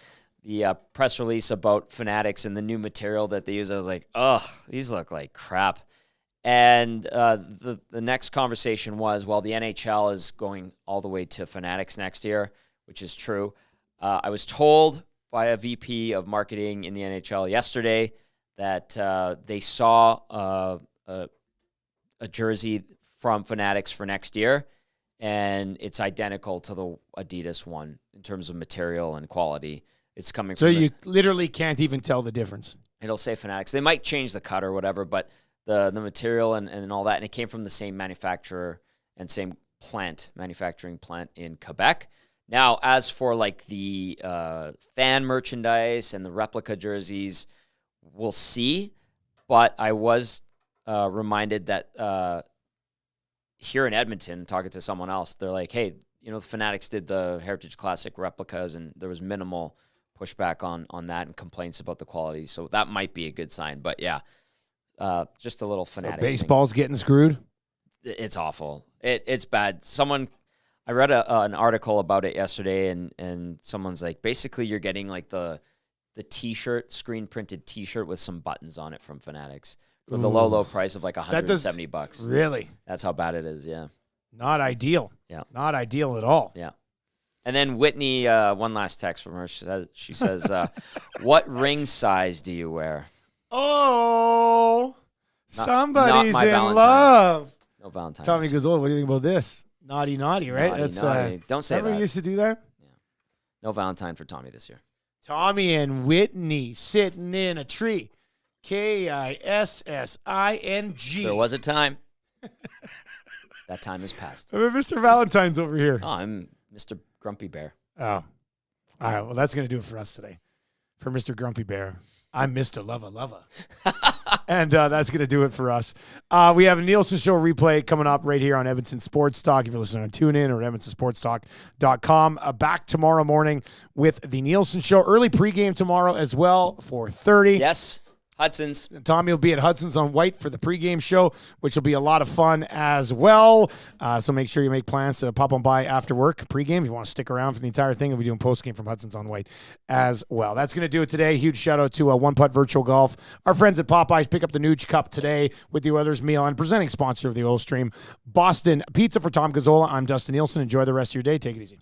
[SPEAKER 2] press release about Fanatics and the new material that they use. I was like, ugh, these look like crap. And the next conversation was, well, the NHL is going all the way to Fanatics next year, which is true. I was told by a VP of marketing in the NHL yesterday that they saw a jersey from Fanatics for next year, and it's identical to the Adidas one in terms of material and quality. It's coming
[SPEAKER 1] So
[SPEAKER 2] from
[SPEAKER 1] you literally can't even tell the difference.
[SPEAKER 2] It'll say Fanatics. They might change the cut or whatever, but the material and all that, and it came from the same manufacturer and same manufacturing plant in Quebec. Now, as for like the fan merchandise and the replica jerseys, we'll see. But I was reminded that here in Edmonton, talking to someone else, they're like, hey, the Fanatics did the Heritage Classic replicas, and there was minimal pushback on that and complaints about the quality. So that might be a good sign. But yeah, just a little Fanatics.
[SPEAKER 1] So baseball's getting screwed?
[SPEAKER 2] It's awful. It's bad. I read an article about it yesterday, and someone's like, basically you're getting like the T-shirt, screen printed T-shirt with some buttons on it from Fanatics for the low price of like $170.
[SPEAKER 1] Really?
[SPEAKER 2] That's how bad it is. Yeah.
[SPEAKER 1] Not ideal.
[SPEAKER 2] Yeah.
[SPEAKER 1] Not ideal at all.
[SPEAKER 2] Yeah. And then Whitney, one last text from her. She says, what ring size do you wear?
[SPEAKER 1] Oh, somebody's
[SPEAKER 2] not
[SPEAKER 1] in
[SPEAKER 2] Valentine.
[SPEAKER 1] Love.
[SPEAKER 2] No Valentine's.
[SPEAKER 1] Tommy Gazzola, what do you think about this? Naughty, right?
[SPEAKER 2] Naughty. Don't say that.
[SPEAKER 1] Remember we used to do that?
[SPEAKER 2] Yeah. No Valentine for Tommy this year.
[SPEAKER 1] Tommy and Whitney sitting in a tree. Kissing.
[SPEAKER 2] There was a time. That time has passed.
[SPEAKER 1] Mr. Valentine's over here.
[SPEAKER 2] Oh, I'm Mr. Grumpy Bear.
[SPEAKER 1] Oh. All right. Well, that's going to do it for us today. For Mr. Grumpy Bear, I'm Mr. Lover. And that's going to do it for us. We have a Nielsen Show replay coming up right here on Edmonton Sports Talk. If you're listening on TuneIn or at edmontonsportstalk.com. Back tomorrow morning with the Nielsen Show. Early pregame tomorrow as well, 4:30.
[SPEAKER 2] Yes. Hudson's.
[SPEAKER 1] Tommy will be at Hudson's on White for the pregame show, which will be a lot of fun as well. So make sure you make plans to pop on by after work pregame. If you want to stick around for the entire thing, we'll be doing postgame from Hudson's on White as well. That's going to do it today. Huge shout out to One Putt Virtual Golf. Our friends at Popeyes pick up the Nooch Cup today with the Oilers meal and presenting sponsor of the Oil Stream, Boston Pizza. For Tom Gazzola, I'm Dustin Nielson. Enjoy the rest of your day. Take it easy.